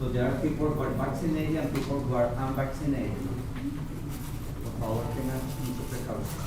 So there are people who are vaccinated and people who are unvaccinated. Por favor, tengan mucho precaución.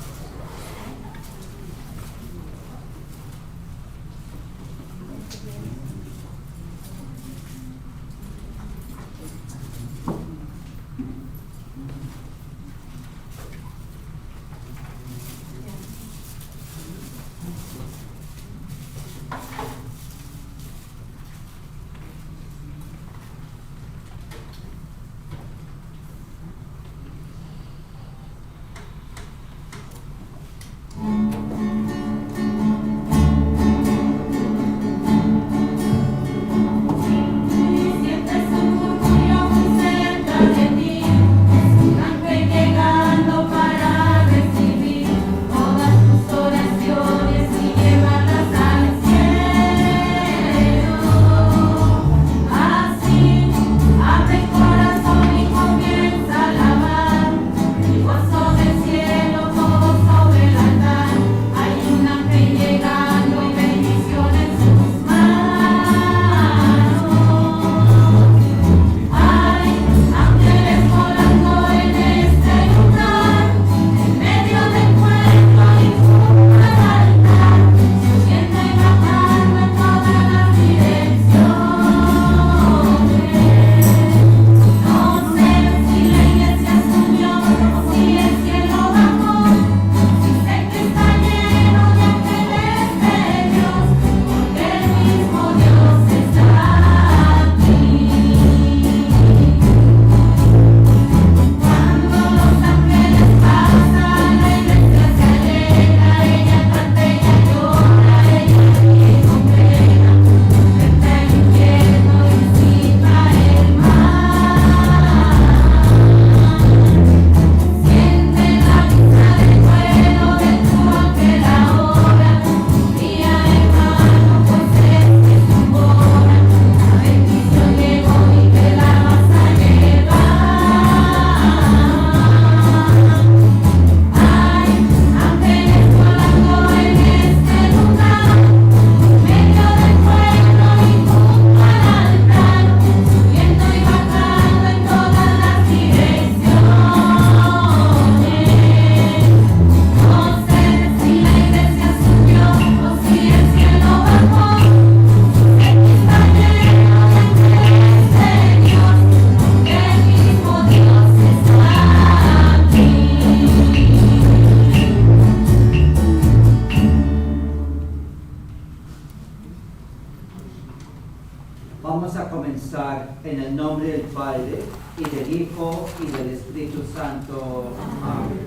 Vamos a comenzar en el nombre del Padre, y del Hijo, y del Espíritu Santo. Amén.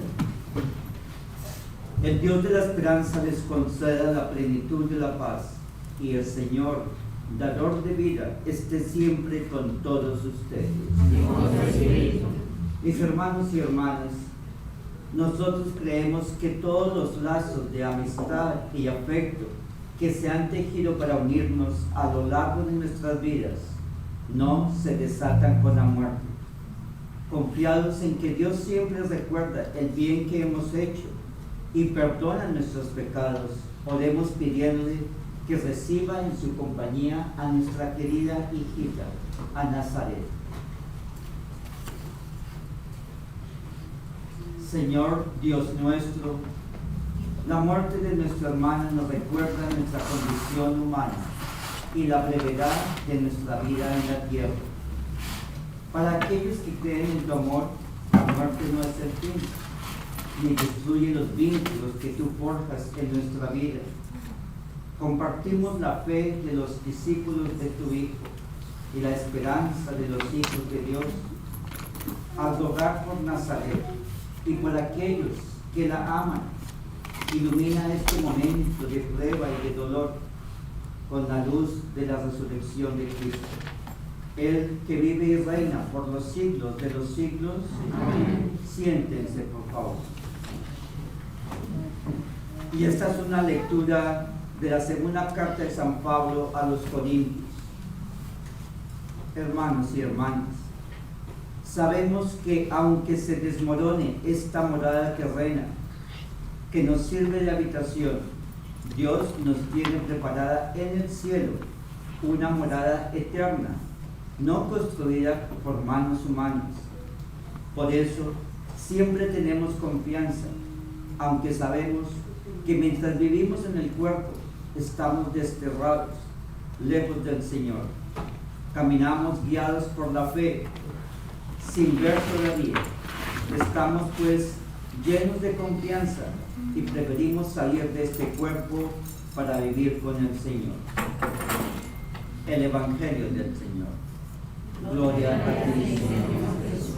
El Dios de la esperanza les conceda la plenitud de la paz, y el Señor, dador de vida, esté siempre con todos ustedes. Mis hermanos y hermanas, nosotros creemos que todos los lazos de amistad y afecto que se han tejido para unirnos a lo largo de nuestras vidas no se desatan con la muerte. Confiados en que Dios siempre recuerda el bien que hemos hecho y perdona nuestros pecados, oremos pidiéndole que reciba en su compañía a nuestra querida hijita, a Nazaret. Señor Dios nuestro, la muerte de nuestra hermana nos recuerda nuestra condición humana y la brevedad de nuestra vida en la tierra. Para aquellos que creen en tu amor, la muerte no es el fin, ni destruye los vínculos que tú forjas en nuestra vida. Compartimos la fe de los discípulos de tu Hijo y la esperanza de los hijos de Dios al rogar por Nazaret y por aquellos que la aman. Ilumina este momento de prueba y de dolor con la luz de la resurrección de Cristo. Él que vive y reina por los siglos de los siglos. Amén. Siéntense, por favor. Y esta es una lectura de la segunda carta de San Pablo a los Corintios. Hermanos y hermanas, sabemos que aunque se desmorone esta morada terrena que nos sirve de habitación, Dios nos tiene preparada en el cielo una morada eterna no construida por manos humanas. Por eso, siempre tenemos confianza, aunque sabemos que mientras vivimos en el cuerpo, estamos desterrados, lejos del Señor. Caminamos guiados por la fe, sin ver todavía. Estamos pues llenos de confianza y preferimos salir de este cuerpo para vivir con el Señor. El Evangelio del Señor. Gloria a ti, Señor Jesús.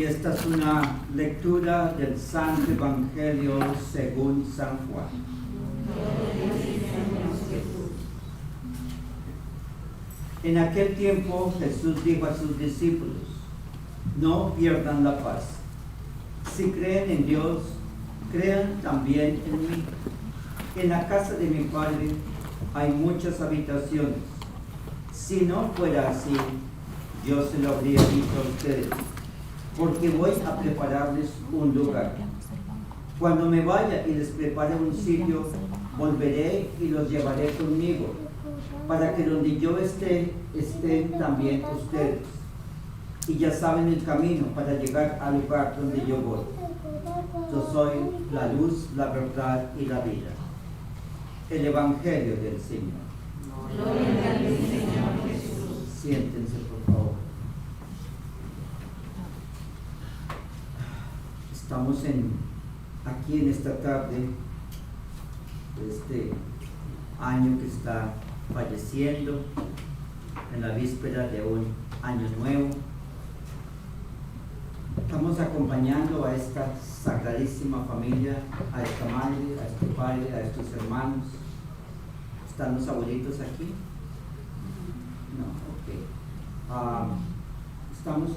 Esta es una lectura del Santo Evangelio según San Juan. En aquel tiempo Jesús dijo a sus discípulos: no pierdan la paz. Si creen en Dios, crean también en mí. En la casa de mi Padre hay muchas habitaciones. Si no fuera así, yo se lo habría dicho a ustedes, porque voy a prepararles un lugar. Cuando me vaya y les prepare un sitio, volveré y los llevaré conmigo, para que donde yo esté, estén también ustedes. Y ya saben el camino para llegar al lugar donde yo voy. Yo soy la luz, la verdad y la vida. El Evangelio del Señor. Gloria a ti, Señor Jesús. Siéntense, por favor. Estamos aquí en esta tarde, este año que está falleciendo, en la víspera de un año nuevo. Estamos acompañando a esta sagradísima familia, a esta madre, a este padre, a estos hermanos. ¿Están los abuelitos aquí? No, ok. Estamos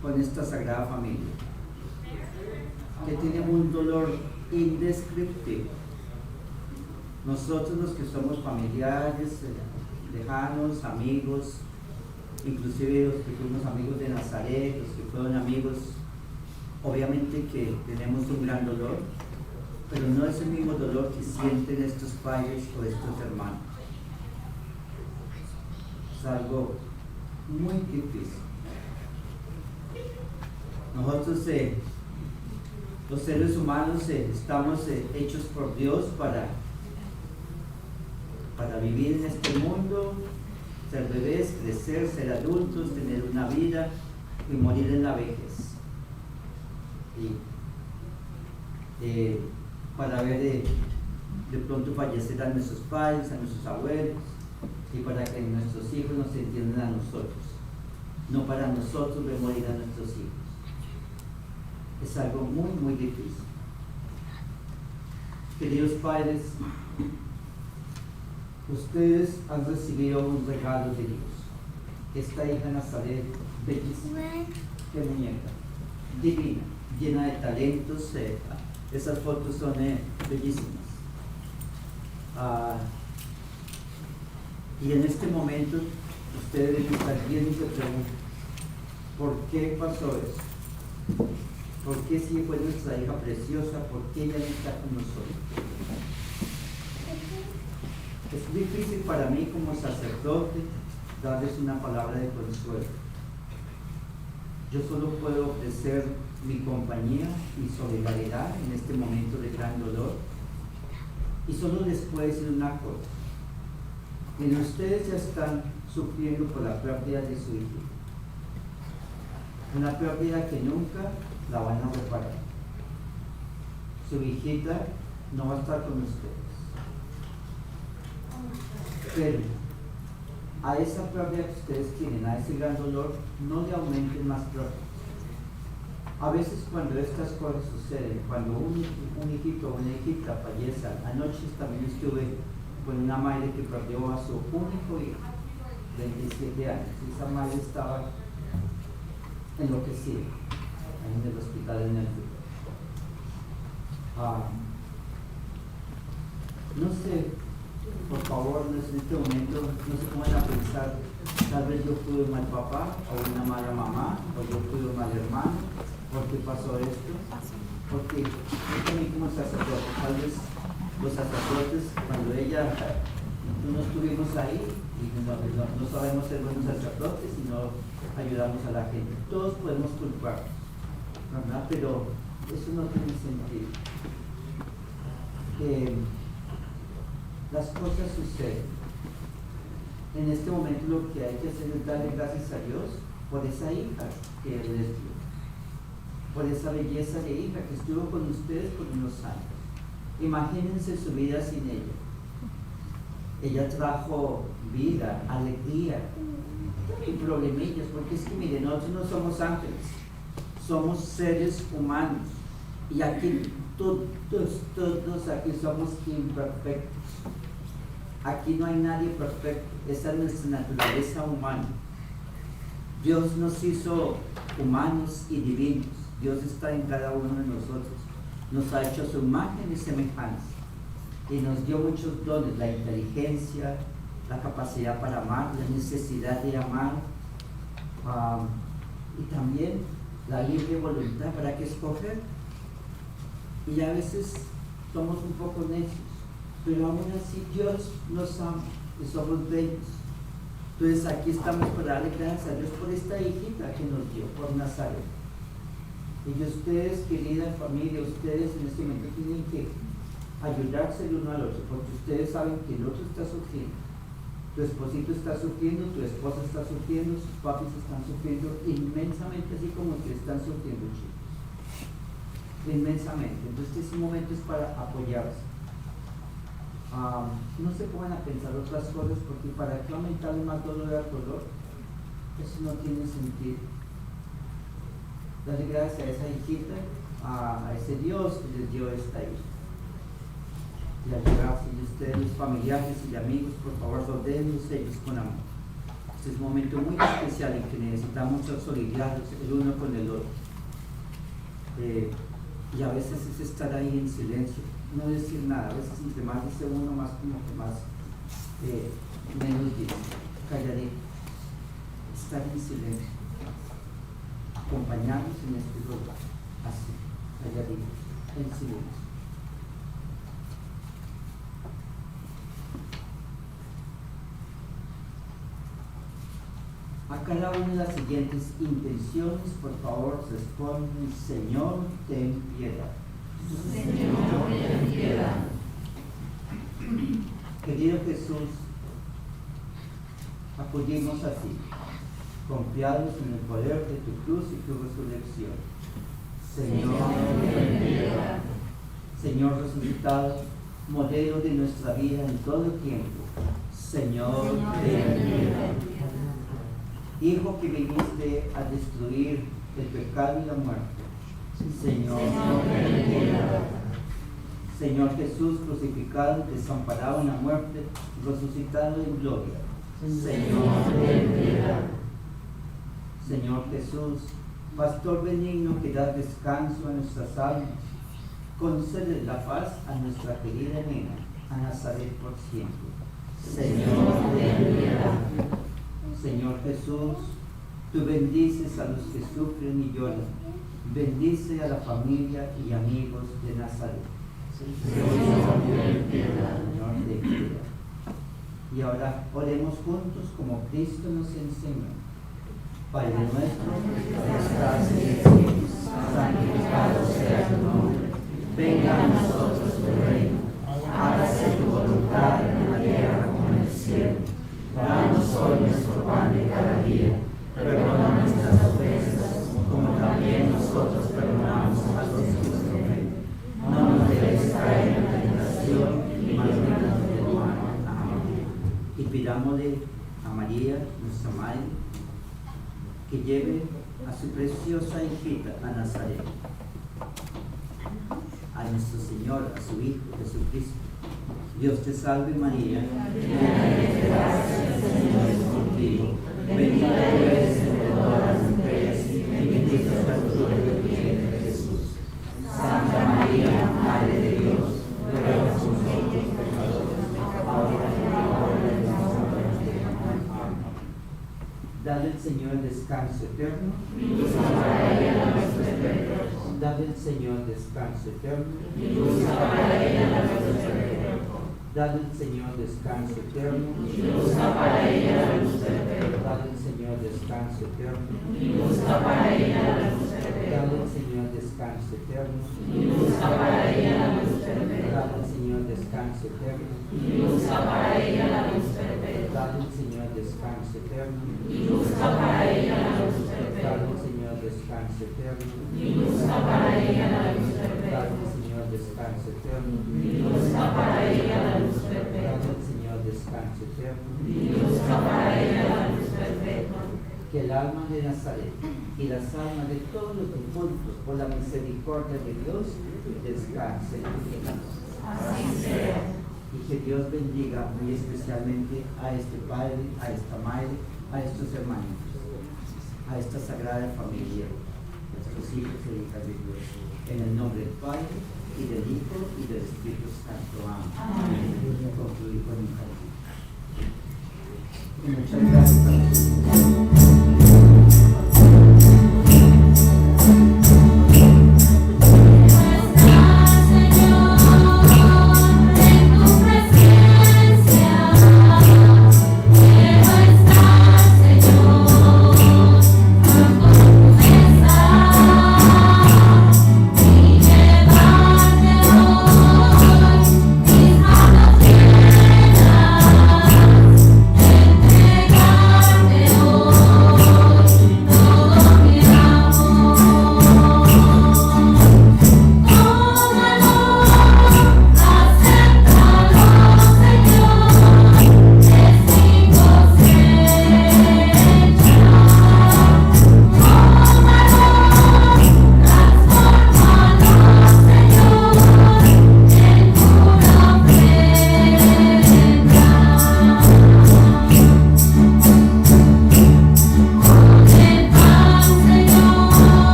con esta sagrada familia, que tiene un dolor indescriptible. Nosotros, los que somos familiares, lejanos, amigos, inclusive los que fuimos amigos de Nazaret, los que fueron amigos, obviamente que tenemos un gran dolor, pero no es el mismo dolor que sienten estos padres o estos hermanos. Es algo muy difícil. Nosotros los seres humanos estamos hechos por Dios para vivir en este mundo, ser bebés, crecer, ser adultos, tener una vida y morir en la vejez. Y para ver de pronto fallecer a nuestros padres, a nuestros abuelos, y para que nuestros hijos nos entiendan a nosotros, no para nosotros ver morir a nuestros hijos. Es algo muy, muy difícil. Queridos padres, ustedes han recibido un regalo de Dios. Esta hija Nazaret, bellísima, qué muñeca, divina, llena de talentos. Esas fotos son bellísimas. Y en este momento, ustedes deben estar viendo y se preguntan: ¿por qué pasó eso? ¿Por qué si fue nuestra hija preciosa? ¿Por qué ella no está con nosotros? Es difícil para mí como sacerdote darles una palabra de consuelo. Yo solo puedo ofrecer mi compañía y solidaridad en este momento de gran dolor, y solo les puedo decir una cosa: que ustedes ya están sufriendo por la pérdida de su hijo, una pérdida que nunca la van a reparar. Su hijita no va a estar con ustedes, pero a esa pérdida que ustedes tienen, a ese gran dolor, no le aumenten más pérdidas. A veces cuando estas cosas suceden, cuando un hijito o una hijita fallece, anoche también estuve con una madre que perdió a su único hijo, 27 años. Y esa madre estaba enloquecida ahí en el hospital en el sur. No sé, por favor, en este momento, no se pongan a pensar, tal vez yo fui un mal papá, o una mala mamá, o yo fui un mal hermano, ¿por qué pasó esto? Porque yo también como sacerdote, tal vez los sacerdotes, cuando no estuvimos ahí, y no sabemos ser buenos sacerdotes y no ayudamos a la gente. Todos podemos culpar, ¿verdad? Pero eso no tiene sentido. Las cosas suceden. En este momento lo que hay que hacer es darle gracias a Dios por esa hija que Él les dio, por esa belleza de hija que estuvo con ustedes por unos años. Imagínense su vida sin ella. Ella trajo vida, alegría, también problemillas, porque es que miren, nosotros no somos ángeles, somos seres humanos, y aquí todos aquí somos imperfectos. Aquí no hay nadie perfecto, esa es nuestra naturaleza humana. Dios nos hizo humanos y divinos, Dios está en cada uno de nosotros, nos ha hecho su imagen y semejanza, y nos dio muchos dones, la inteligencia, la capacidad para amar, la necesidad de amar, y también la libre voluntad para que escoger. Y a veces somos un poco necios, pero aún así Dios nos ama y somos bellos. Entonces aquí estamos para darle gracias a Dios por esta hijita que nos dio, por Nazareth. Y ustedes, querida familia, ustedes en este momento tienen que ayudarse el uno al otro, porque ustedes saben que el otro está sufriendo. Tu esposito está sufriendo, tu esposa está sufriendo, sus papis están sufriendo inmensamente, así como ustedes están sufriendo, chicos. Inmensamente. Entonces este momento es para apoyarse. No se pongan a pensar otras cosas, porque para qué aumentarle más dolor al dolor, eso no tiene sentido. Dale gracias a esa hijita, a ese Dios que les dio esta hija. Y ayudarse, y ustedes, los familiares y amigos, por favor, rodéenlos ellos con amor. Este es un momento muy especial en que necesitamos ser solidarios el uno con el otro. Y a veces es estar ahí en silencio, no decir nada. A veces entre más dice uno, más como que más menos dice, calladito. Estar en silencio, acompañarnos en este dolor, así, calladito, en silencio. A cada una de las siguientes intenciones, por favor, responden: Señor, ten piedad. Señor, ten piedad. Querido Jesús, acudimos a ti, confiados en el poder de tu cruz y tu resurrección. Señor, ten piedad. Señor resucitado, modelo de nuestra vida en todo tiempo. Señor, ten piedad. Hijo que viniste a destruir el pecado y la muerte. Señor, ten piedad. Señor Jesús crucificado, desamparado en la muerte, resucitado en gloria. Señor, ten piedad. Señor Jesús, Pastor benigno que das descanso a nuestras almas, concede la paz a nuestra querida nena, a Nazaret por siempre. Señor, ten piedad. Señor Jesús, tú bendices a los que sufren y lloran. Bendice a la familia y amigos de Nazaret. Señor, ten piedad. Señor, ten piedad. Y ahora oremos juntos como Cristo nos enseñó. Padre nuestro, que estás en el cielo, santificado sea tu nombre. Venga a nosotros tu reino. Hágase tu voluntad en la tierra como en el cielo. Danos hoy nuestro pan de cada día. Perdona nuestras ofensas, como también nosotros perdonamos a los que nos ofenden. No nos dejes caer en la tentación y líbranos del mal. Amén. Y pidámosle a María, nuestra Madre, que lleve a su preciosa hijita a Nazaret, a nuestro Señor, a su Hijo Jesucristo. Dios te salve María, llena eres de gracia, el Señor es contigo. contigo. Bendita tú eres entre todas las mujeres y bendito es el fruto de tu vientre, Jesús. Santa María, Madre de Dios, ruega por nosotros pecadores, ahora y en la hora de nuestra muerte. Amén. Dale al Señor descanso eterno. Dale al Señor descanso eterno. Dale al Señor descanso eterno. Dale al Señor descanso eterno. Dale al Señor descanso eterno. Dale al Señor descanso eterno. Dale al Señor descanso eterno. Dale al Señor descanso eterno. Dale al Señor descanso eterno. Dale al Señor descanso eterno. Que el alma de Nazaret y las almas de todos los difuntos, por la misericordia de Dios, descansen en paz. Así sea. Y que Dios bendiga muy especialmente a este padre, a esta madre, a estos hermanos, a esta sagrada familia, a estos hijos e hijas de Dios. En el nombre del Padre, y del Hijo, y del Espíritu Santo. Amén. Concluir con un canto. Muchas gracias. Oh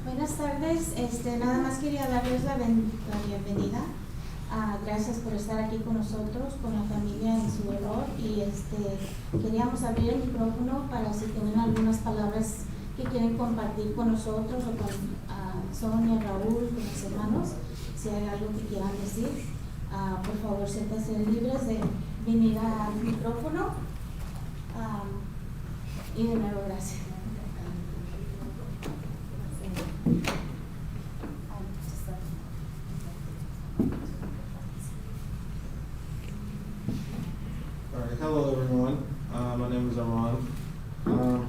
Buenas tardes, nada más quería darles la bienvenida. Gracias por estar aquí con nosotros, con la familia en su dolor, y queríamos abrir el micrófono para si tienen algunas palabras que quieren compartir con nosotros o con Sonia, Raúl, con los hermanos. Si hay algo que quieran decir, por favor siéntanse libres de venir al micrófono. Y de nuevo, gracias. All right, hello everyone. My name is Armand.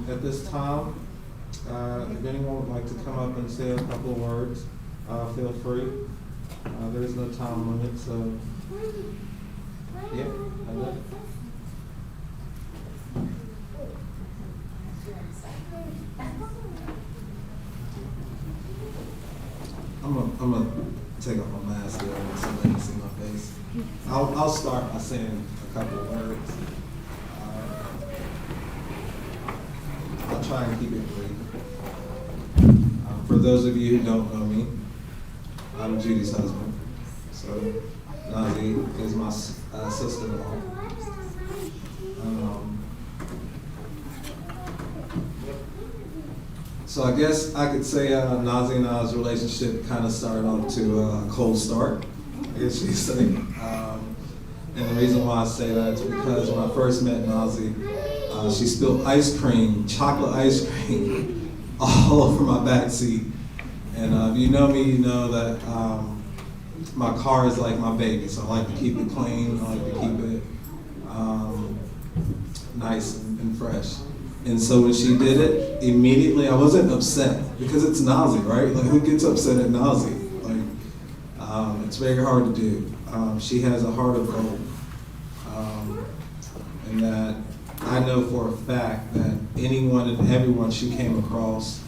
At this time, if anyone would like to come up and say a couple of words, feel free. There is no time limit, so yeah, that's it. I'm gonna take off my mask here so they can see my face. I'll start by saying a couple of words. I'll try and keep it brief. For those of you who don't know me, I'm Judy's husband. So Nazi is my sister-in-law. So I guess I could say Nazi and I's relationship kind of started off to a cold start, I guess you could say. And the reason why I say that is because when I first met Nazi, she spilled ice cream, chocolate ice cream, all over my back seat. And if you know me, you know that my car is like my baby, so I like to keep it clean, I like to keep it nice and fresh. And so when she did it, immediately I wasn't upset because it's Nazi, right? Like, who gets upset at Nazi? Like, it's very hard to do. She has a heart of gold, and that I know for a fact that anyone and everyone she came across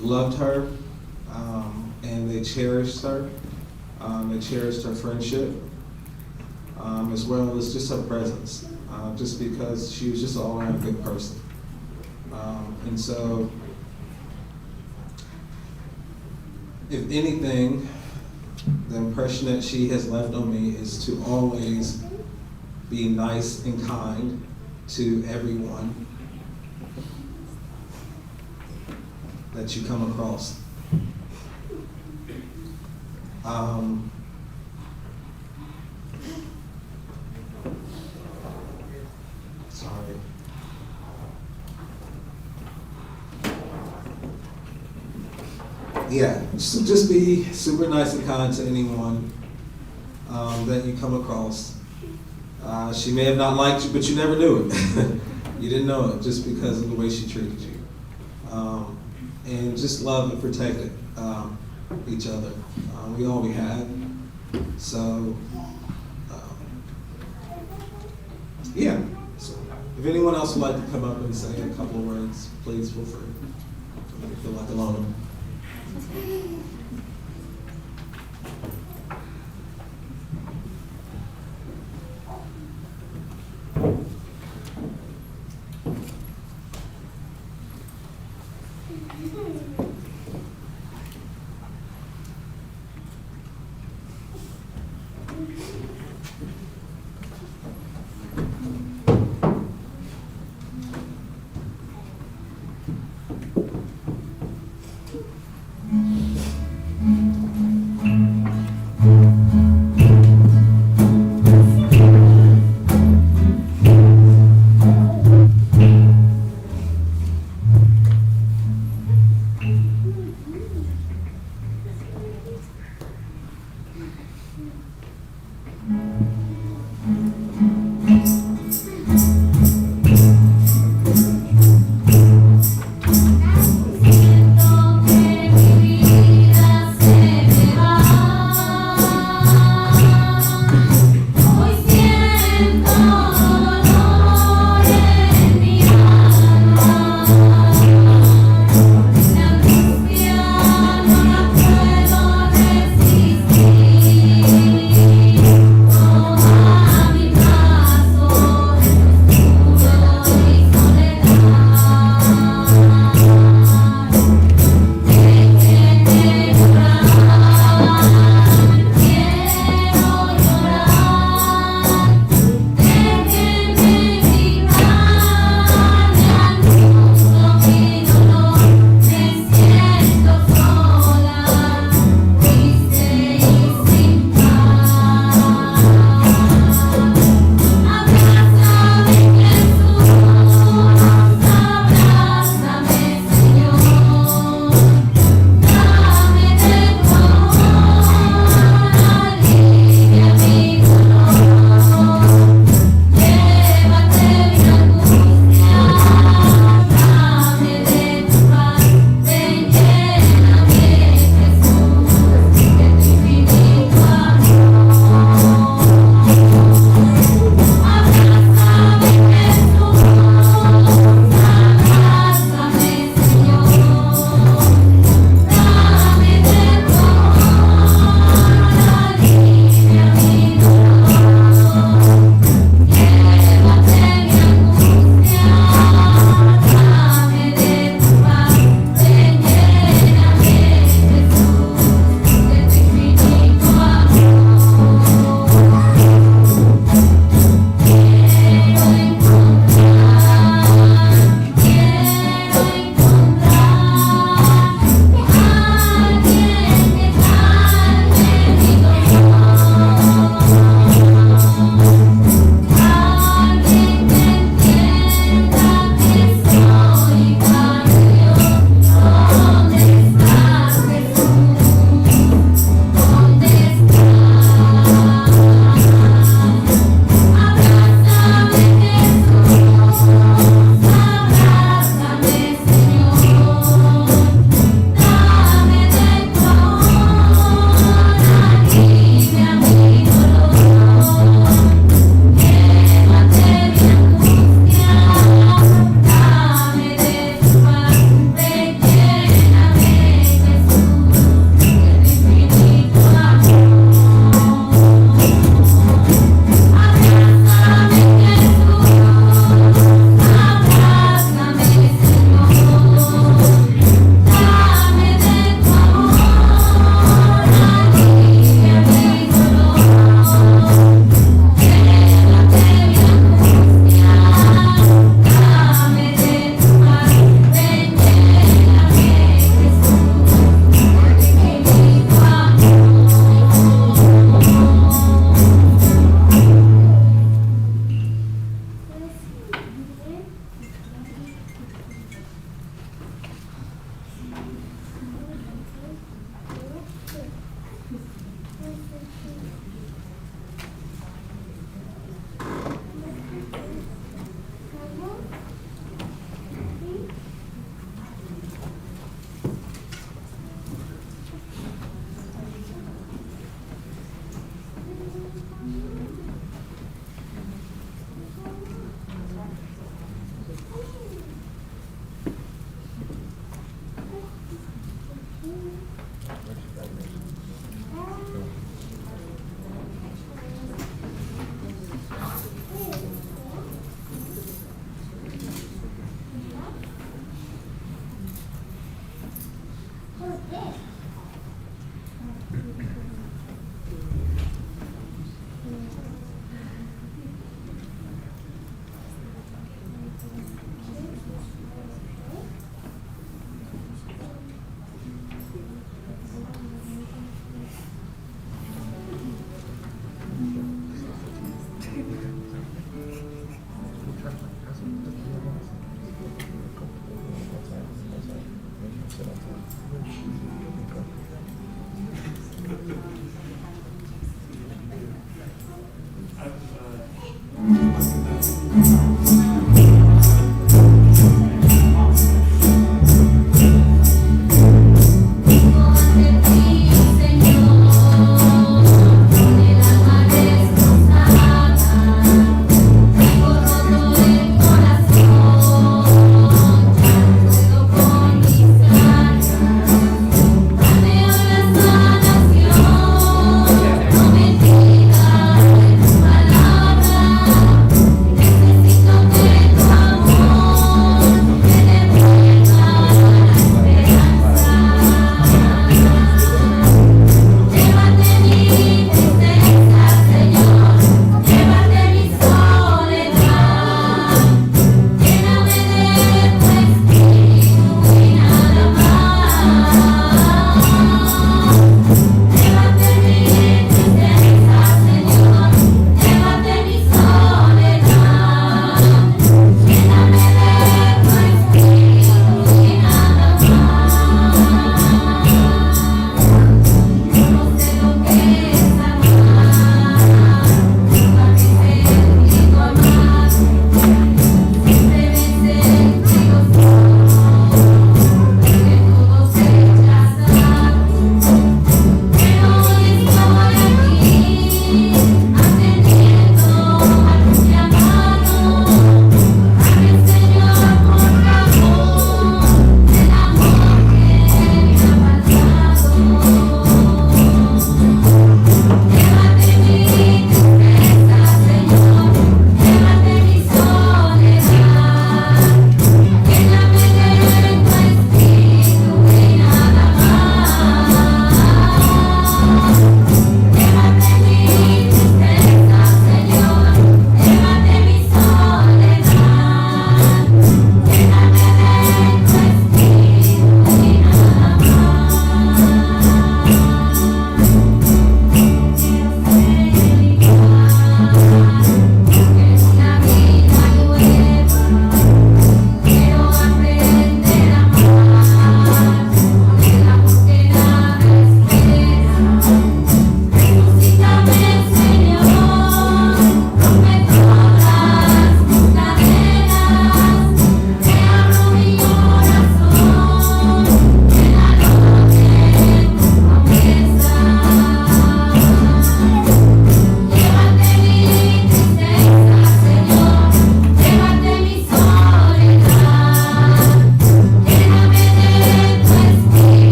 loved her, and they cherished her. They cherished her friendship, as well as just her presence. Just because she was just an all-around good person. And so, if anything, the impression that she has left on me is to always be nice and kind to everyone that you come across. Sorry. Yeah, so just be super nice and kind to anyone that you come across. She may have not liked you, but you never knew it. You didn't know it just because of the way she treated you. And just love and protect each other. We all we had. So, yeah. So if anyone else would like to come up and say a couple of words, please feel free. Don't make me feel like alone.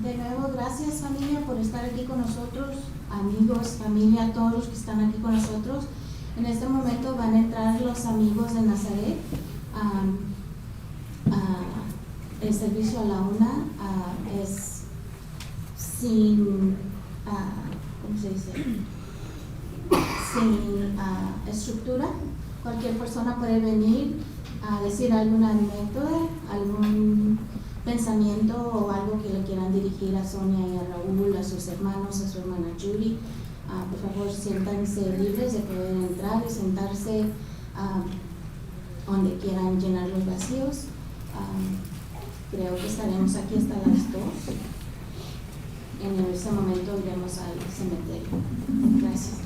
De nuevo, gracias familia por estar aquí con nosotros, amigos, familia, todos los que están aquí con nosotros. En este momento van a entrar los amigos de Nazaret. El servicio a la 1 es sin, ¿cómo se dice? Sin estructura. Cualquier persona puede venir a decir alguna anécdota, algún pensamiento o algo que le quieran dirigir a Sonia y a Raúl, a sus hermanos, a su hermana Julie. Por favor, siéntanse libres de poder entrar y sentarse donde quieran llenar los vacíos. Creo que estaremos aquí hasta las 2. En ese momento iremos al cementerio. Gracias.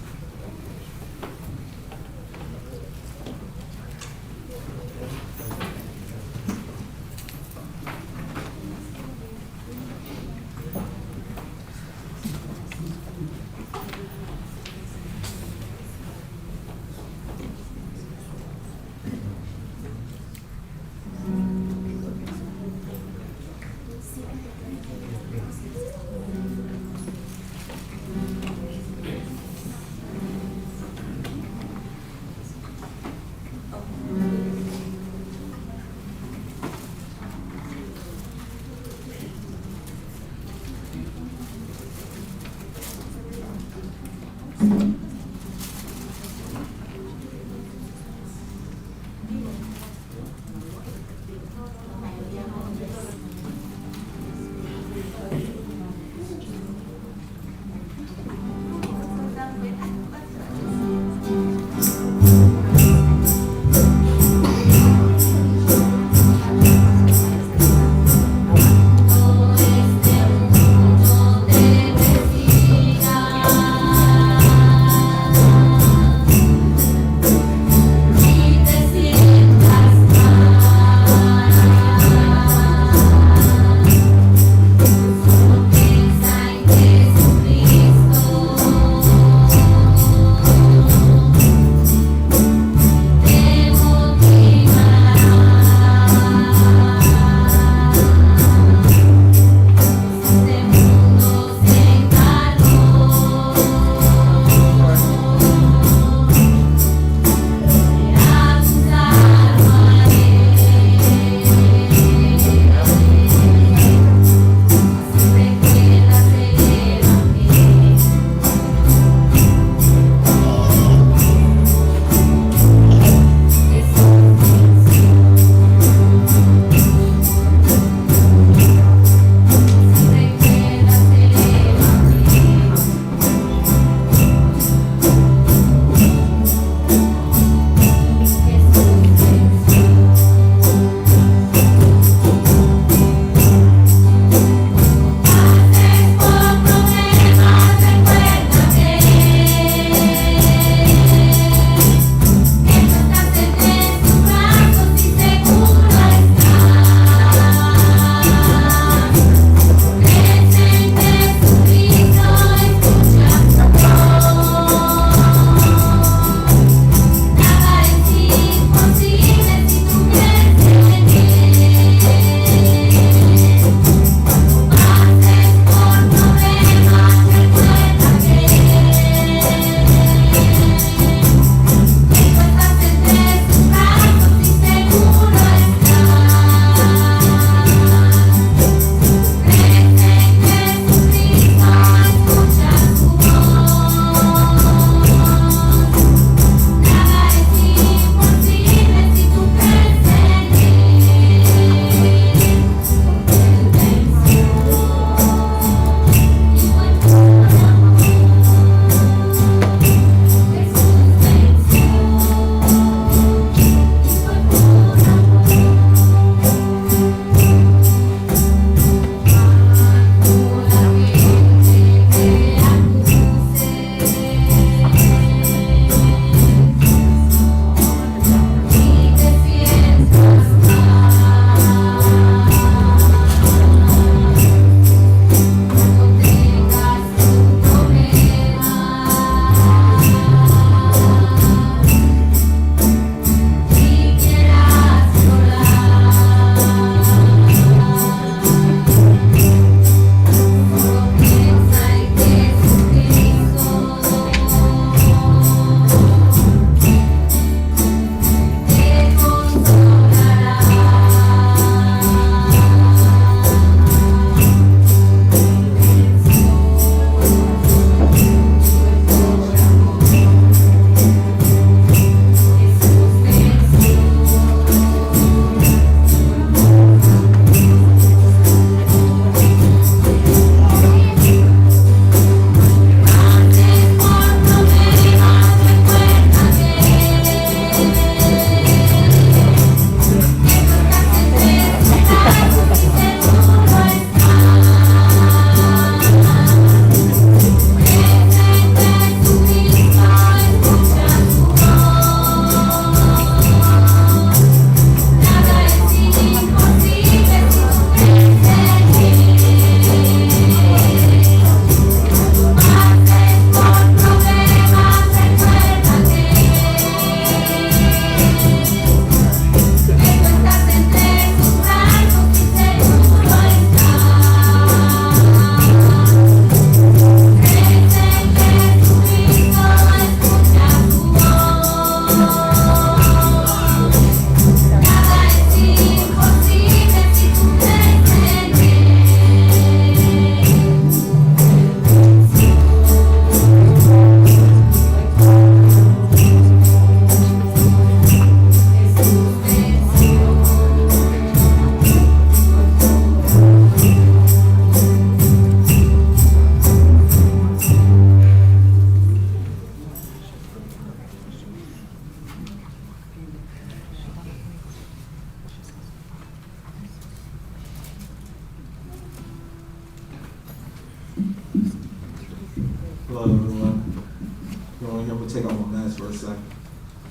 take off my mask for a second.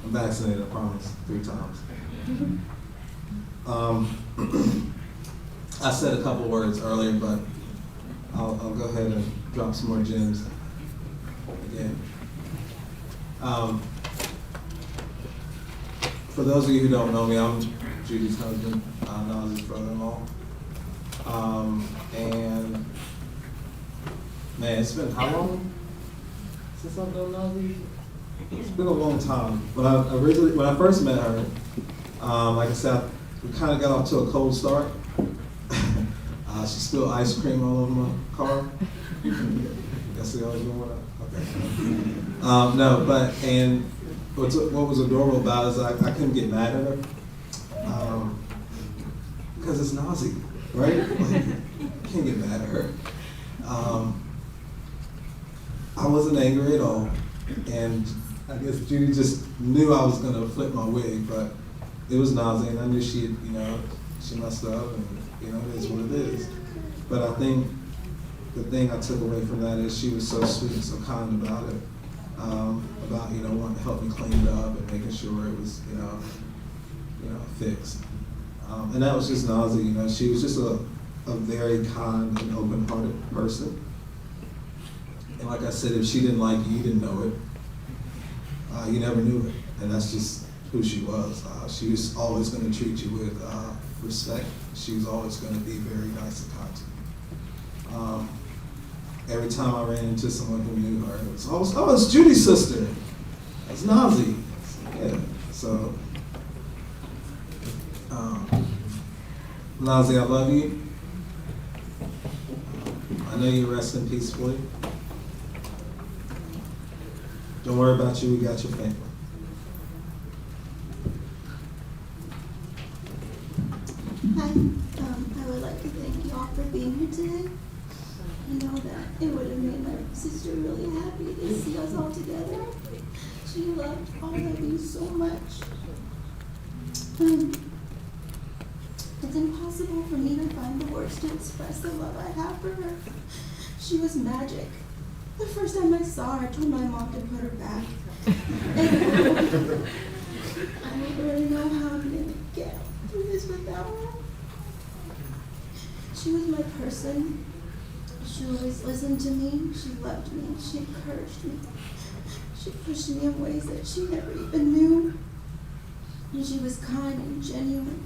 I'm vaccinated, I promise, 3 times. I said a couple words earlier, but I'll go ahead and drop some more gems again. For those of you who don't know me, I'm Judy's husband, Naz's brother-in-law. And man, it's been how long since I've known Nazi? It's been a long time. When I first met her, like I said, we kind of got off to a cold start. She spilled ice cream all over my car. Guess they always know what okay. No, but and what was adorable about it is I couldn't get mad at her because it's Nazi, right? Like, can't get mad at her. I wasn't angry at all, and I guess Judy just knew I was gonna flip my wig, but it was Nazi, and I knew she messed up, and it is what it is. But I think the thing I took away from that is she was so sweet and so kind about it, about wanting to help me clean it up and making sure it was fixed. And that was just Nazi. She was just a very kind and open-hearted person. And like I said, if she didn't like you, you didn't know it. You never knew it, and that's just who she was. She was always going to treat you with respect. She was always going to be very nice and kind to you. Every time I ran into someone who knew her, it was always, oh, it's Judy's sister. It's Nazi. Yeah. So, Nazi, I love you. I know you're resting peacefully. Don't worry about you. We got your family. Hi, I would like to thank you all for being here today. I know that it would have made my sister really happy to see us all together. She loved all of you so much. It's impossible for me to find the words to express the love I have for her. She was magic. The first time I saw her, I told my mom to put her back. I don't really know how I'm gonna get through this without her. She was my person. She always listened to me. She loved me. She encouraged me. She pushed me in ways that she never even knew. And she was kind and genuine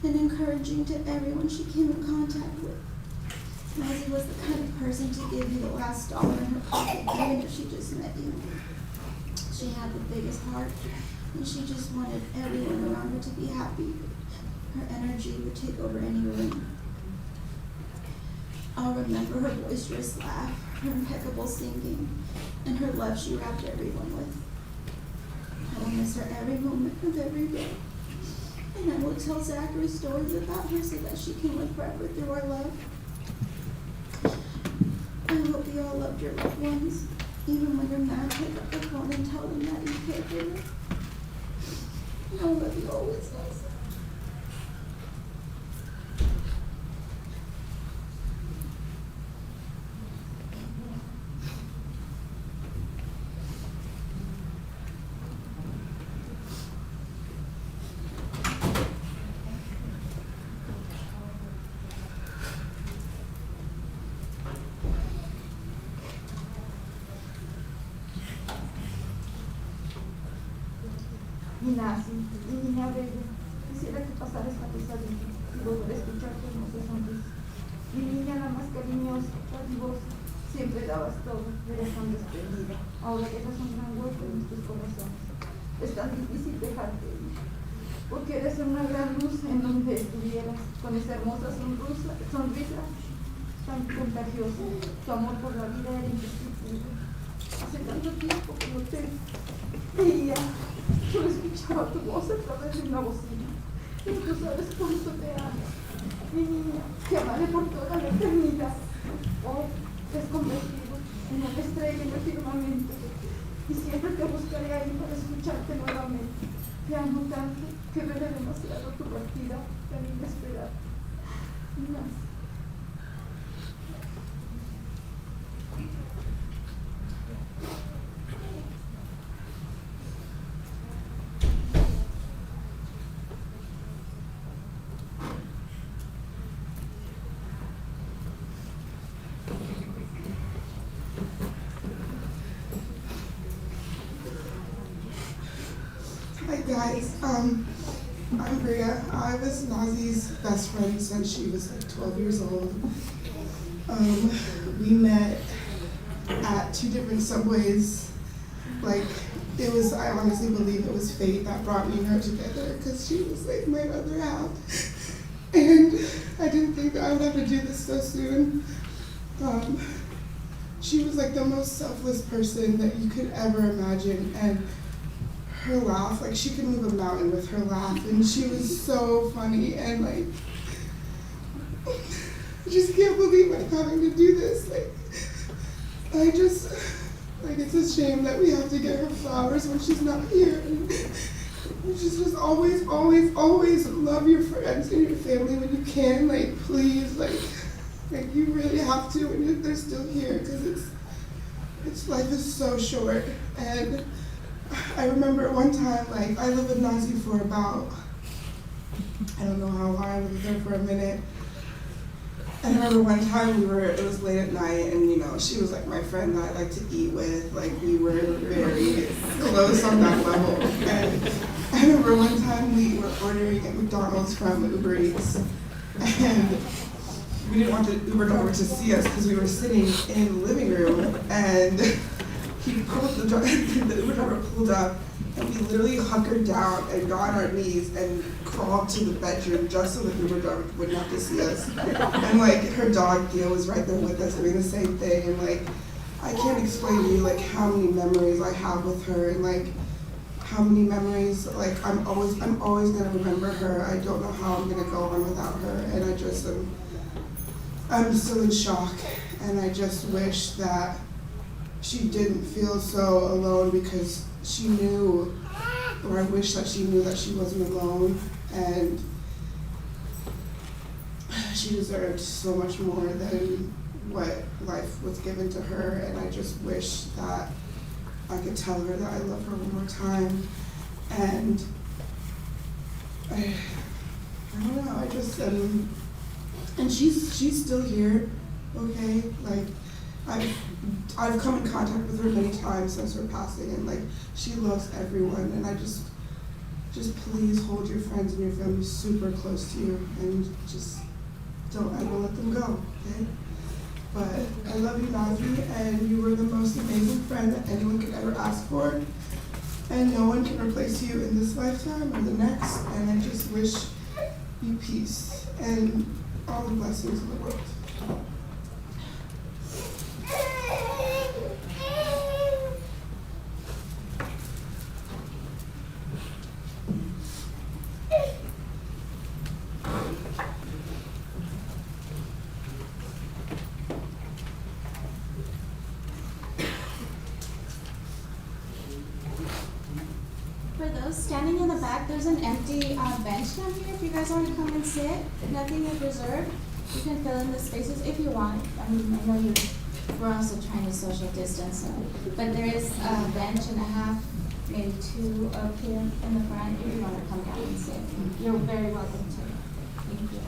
and encouraging to everyone she came in contact with. Nazzy was the kind of person to give you the last dollar in her pocket, even if she just met you. She had the biggest heart, and she just wanted everyone around her to be happy. Her energy would take over any room. I'll remember her boisterous laugh, her impeccable singing, and her love she wrapped everyone with. I will miss her every moment of every day. And I will tell Zachary stories about her so that she can live forever through our love. I hope you all loved your loved ones. Even when you're mad, pick up the phone and tell them that you care for them. I love you always, Nazzy. Mi Nazzy, mi niña bella, quisiera que pasara esta pesadilla y volver a escuchar tu hermosa sonrisa. Mi niña, la más cariñosa, dadivosa, siempre dabas todo, eres tan desprendida. Ahora dejas un gran hueco en nuestros corazones. Es tan difícil dejarte ir, porque eres una gran luz en donde estuvieras, con esa hermosa sonrisa tan contagiosa. Tu amor por la vida era indescriptible. Hace tanto tiempo que no te veía. Solo escuchaba tu voz a través de una bocina. Y tú sabes cuánto te amo. Mi niña, te amaré por toda la eternidad. Hoy te has convertido en una estrella en el firmamento. Y siempre te buscaré ahí para escucharte nuevamente. Te amo tanto que duele demasiado tu partida tan inesperada. Nazzy. Hi guys, I'm Bria. I was Nazi's best friend since she was like 12 years old. We met at 2 different subways. Like, I honestly believe it was fate that brought me and her together because she was like my other half. And I didn't think that I would have to do this so soon. She was like the most selfless person that you could ever imagine, and her laugh, like she could move a mountain with her laugh, and she was so funny, and like, I just can't believe I'm having to do this. It's a shame that we have to get her flowers when she's not here. And you just always, always, always love your friends and your family when you can. Like, please, like you really have to when they're still here, because life is so short. And I remember one time, like, I lived with Nazi for about, I don't know how long, I was there for a minute. And I remember one time it was late at night, and she was like my friend that I like to eat with. Like, we were very close on that level. And I remember one time we were ordering at McDonald's from Uber Eats, and we didn't want the Uber driver to see us because we were sitting in the living room, and the Uber driver pulled up, and we literally hunkered down and got on our knees and crawled to the bedroom just so the Uber driver wouldn't have to see us. And like, her dog Theo was right there with us doing the same thing, and like, I can't explain to you like how many memories I have with her, and like how many memories, like I'm always gonna remember her. I don't know how I'm gonna go on without her, and I'm still in shock, and I just wish that she didn't feel so alone, because she knew, or I wish that she knew that she wasn't alone, and she deserved so much more than what life was given to her, and I just wish that I could tell her that I love her one more time. And I don't know, and she's still here, okay? Like, I've come in contact with her many times since her passing, and like, she loves everyone, and I just please hold your friends and your family super close to you, and just don't ever let them go, okay? But I love you, Nazi, and you were the most amazing friend that anyone could ever ask for, and no one can replace you in this lifetime or the next, and I just wish you peace and all the blessings in the world. For those standing in the back, there's an empty bench down here. If you guys want to come and sit, nothing is reserved. You can fill in the spaces if you want. I mean, I know we're also trying to social distance, but there is a bench and a half, maybe 2 up here in the front if you want to come down and sit. You're very welcome to. Thank you.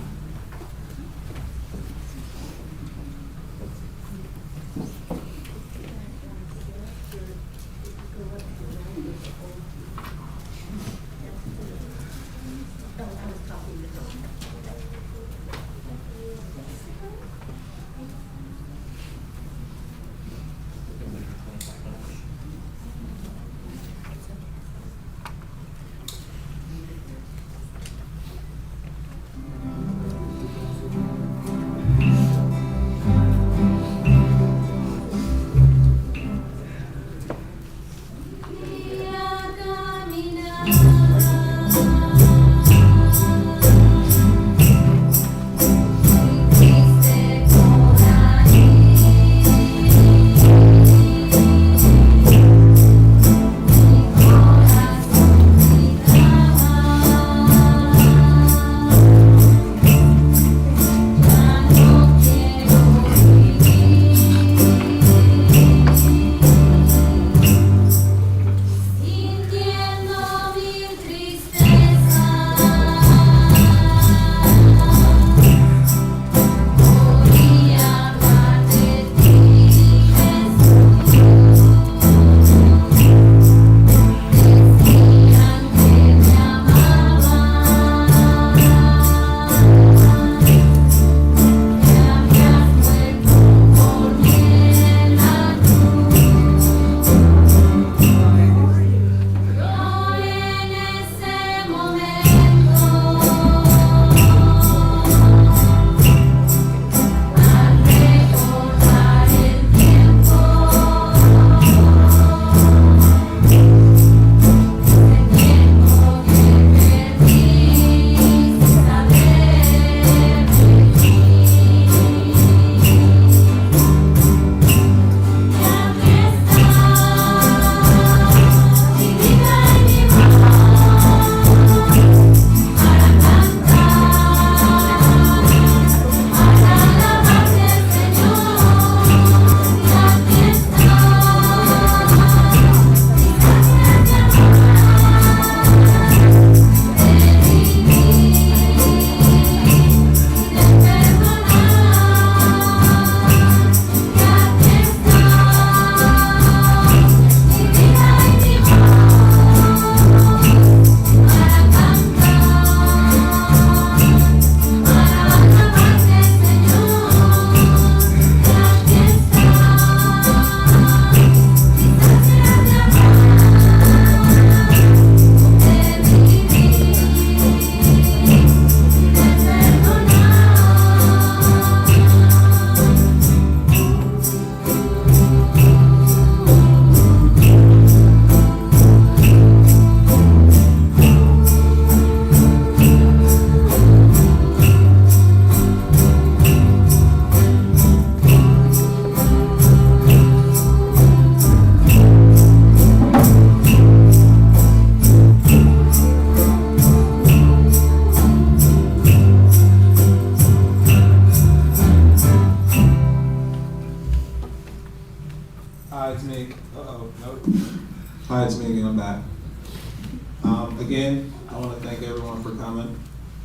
Again, I want to thank everyone for coming.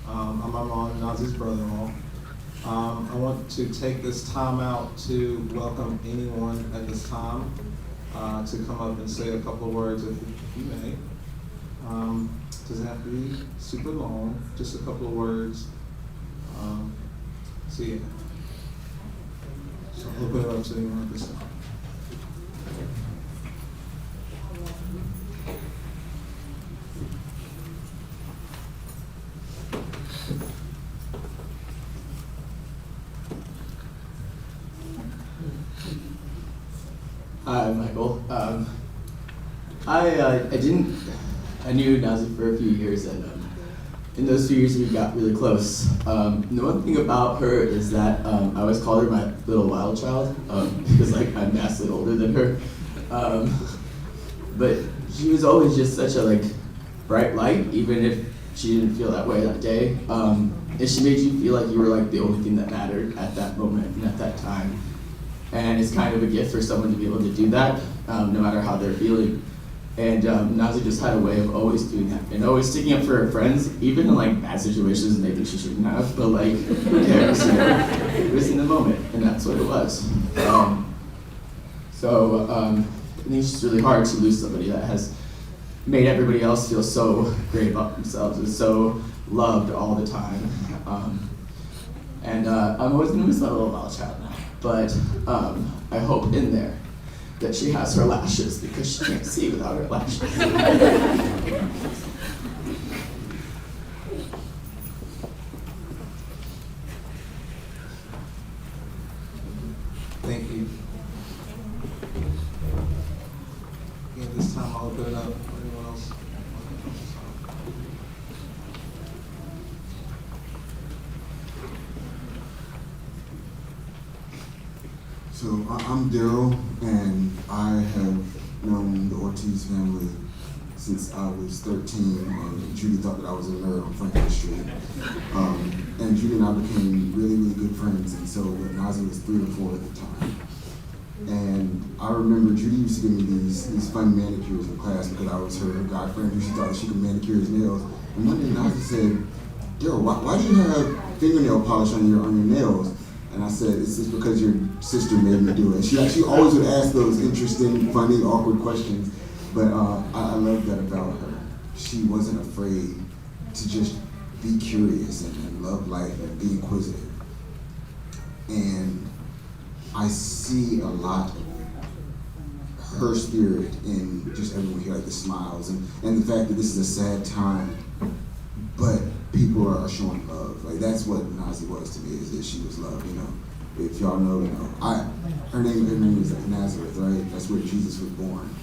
I'm my mom, Nazi's brother-in-law. I want to take this time out to welcome anyone at this time to come up and say a couple of words if you may. Doesn't have to be super long, just a couple of words. So yeah. So I'll open it up to anyone at this time. Hi, Michael. I knew Nazi for a few years, and in those few years we got really close. The one thing about her is that I always called her my little wild child, because like I'm vastly older than her. But she was always just such a bright light, even if she didn't feel that way that day. And she made you feel like you were the only thing that mattered at that moment and at that time. And it's kind of a gift for someone to be able to do that, no matter how they're feeling. And Nazi just had a way of always doing that and always sticking up for her friends, even in bad situations and they think she shouldn't have. But who cares? It was in the moment, and that's what it was. I think it's just really hard to lose somebody that has made everybody else feel so great about themselves and so loved all the time. I'm always gonna miss my little wild child now. But I hope in there that she has her lashes because she can't see without her lashes. Thank you. Again, this time I'll open it up for anyone else. So I'm Daryl, and I have known the Ortiz family since I was 13, and Judy thought that I was a nerd on Franklin Street. And Judy and I became really, really good friends, and so Nazi was 3 or 4 at the time. And I remember Judy used to give me these fun manicures in class because I was her guy friend who she thought that she could manicure his nails. And one day Nazi said, Daryl, why do you have fingernail polish on your nails? And I said, it's just because your sister made me do it. She always would ask those interesting, funny, awkward questions. But I love that about her. She wasn't afraid to just be curious and love life and be inquisitive. And I see a lot of her spirit in just everyone here, the smiles and the fact that this is a sad time, but people are showing love. That's what Nazi was to me, is that she was love, If y'all know, her name is Nazareth, right? That's where Jesus was born.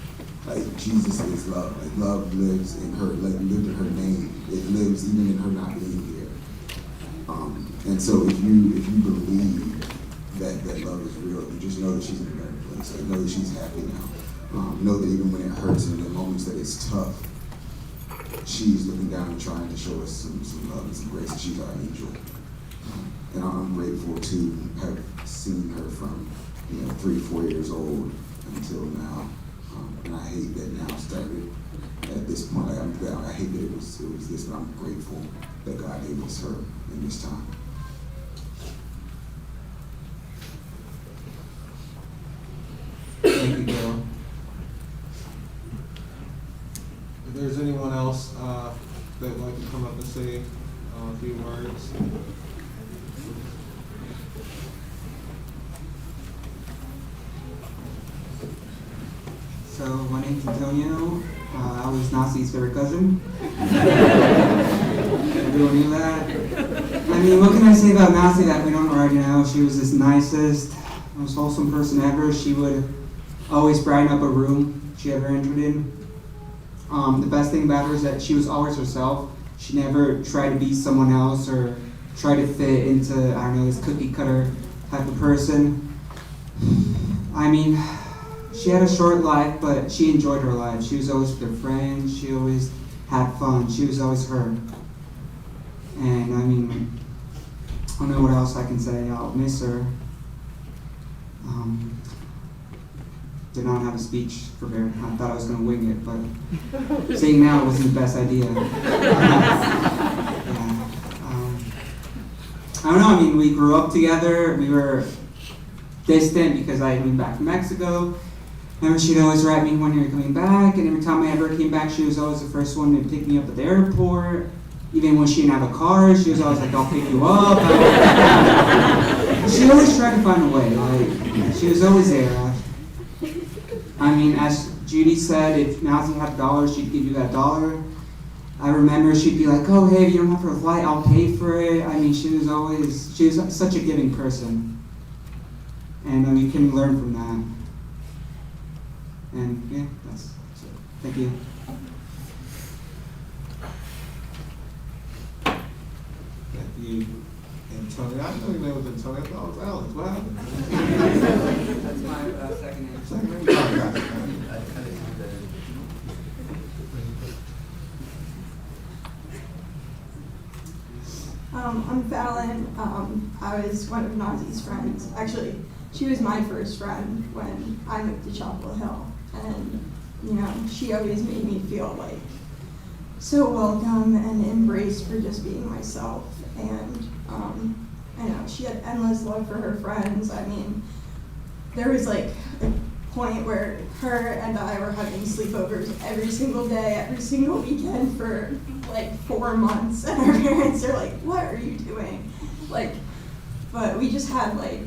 Jesus is love. Love lives in her, lived in her name. It lives even in her not being here. And so if you believe that love is real, you just know that she's in a better place. Know that she's happy now. Know that even when it hurts and in the moments that it's tough, she's looking down and trying to show us some love and some grace, and she's our angel. And I'm grateful to have seen her from 3, 4 years old until now. And I hate that now started at this point. I hate that it was this, but I'm grateful that God gave us her in this time. Thank you, Gail. If there's anyone else that would like to come up and say a few words. So my name's Antonio. I was Nazi's favorite cousin. Everyone knew that. I mean, what can I say about Nazi that we don't already know? She was the nicest, most wholesome person ever. She would always brighten up a room she ever entered in. The best thing about her is that she was always herself. She never tried to be someone else or try to fit into, this cookie cutter type of person. I mean, she had a short life, but she enjoyed her life. She was always with her friends. She always had fun. She was always her. And I don't know what else I can say. I'll miss her. did not have a speech prepared. I thought I was going to wing it, but saying now wasn't the best idea. I don't know, I mean, we grew up together, we were distant because I moved back from Mexico. Remember, she'd always write me when you're coming back, and every time I ever came back, she was always the first one to pick me up at the airport. Even when she didn't have a car, she was always like, I'll pick you up. She always tried to find a way, like, she was always there. I mean, as Judy said, if Nazi had $1, she'd give you that $1. I remember she'd be like, oh, hey, if you don't have for a flight, I'll pay for it. I mean, she was such a giving person. And you can learn from that. And yeah, that's it. Thank you. Thank you, Antonio. I know your name was Antonio. I thought it was Alex. What happened? That's my second name. Second name? Oh, got it. I'm Fallon. I was one of Nazi's friends. Actually, she was my first friend when I moved to Chapel Hill. And, you know, she always made me feel like so welcome and embraced for just being myself. And I know she had endless love for her friends. I mean, there was like a point where her and I were having sleepovers every single day, every single weekend for like 4 months, and our parents are like, what are you doing? Like, but we just had like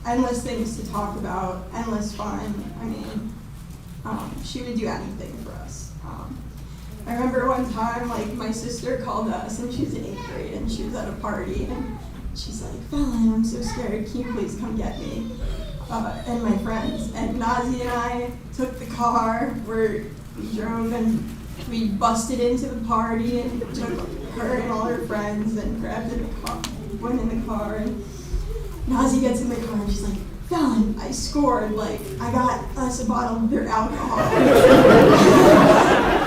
endless things to talk about, endless fun. I mean, she would do anything for us. I remember one time, like, my sister called us, and she was in 8th grade, and she was at a party, and she's like, Fallon, I'm so scared, can you please come get me? And my friends. And Nazi and I took the car, we drove and we busted into the party and took her and all her friends and grabbed in the car, went in the car, and Nazi gets in the car and she's like, Fallon, I scored, like, I got us a bottle of their alcohol.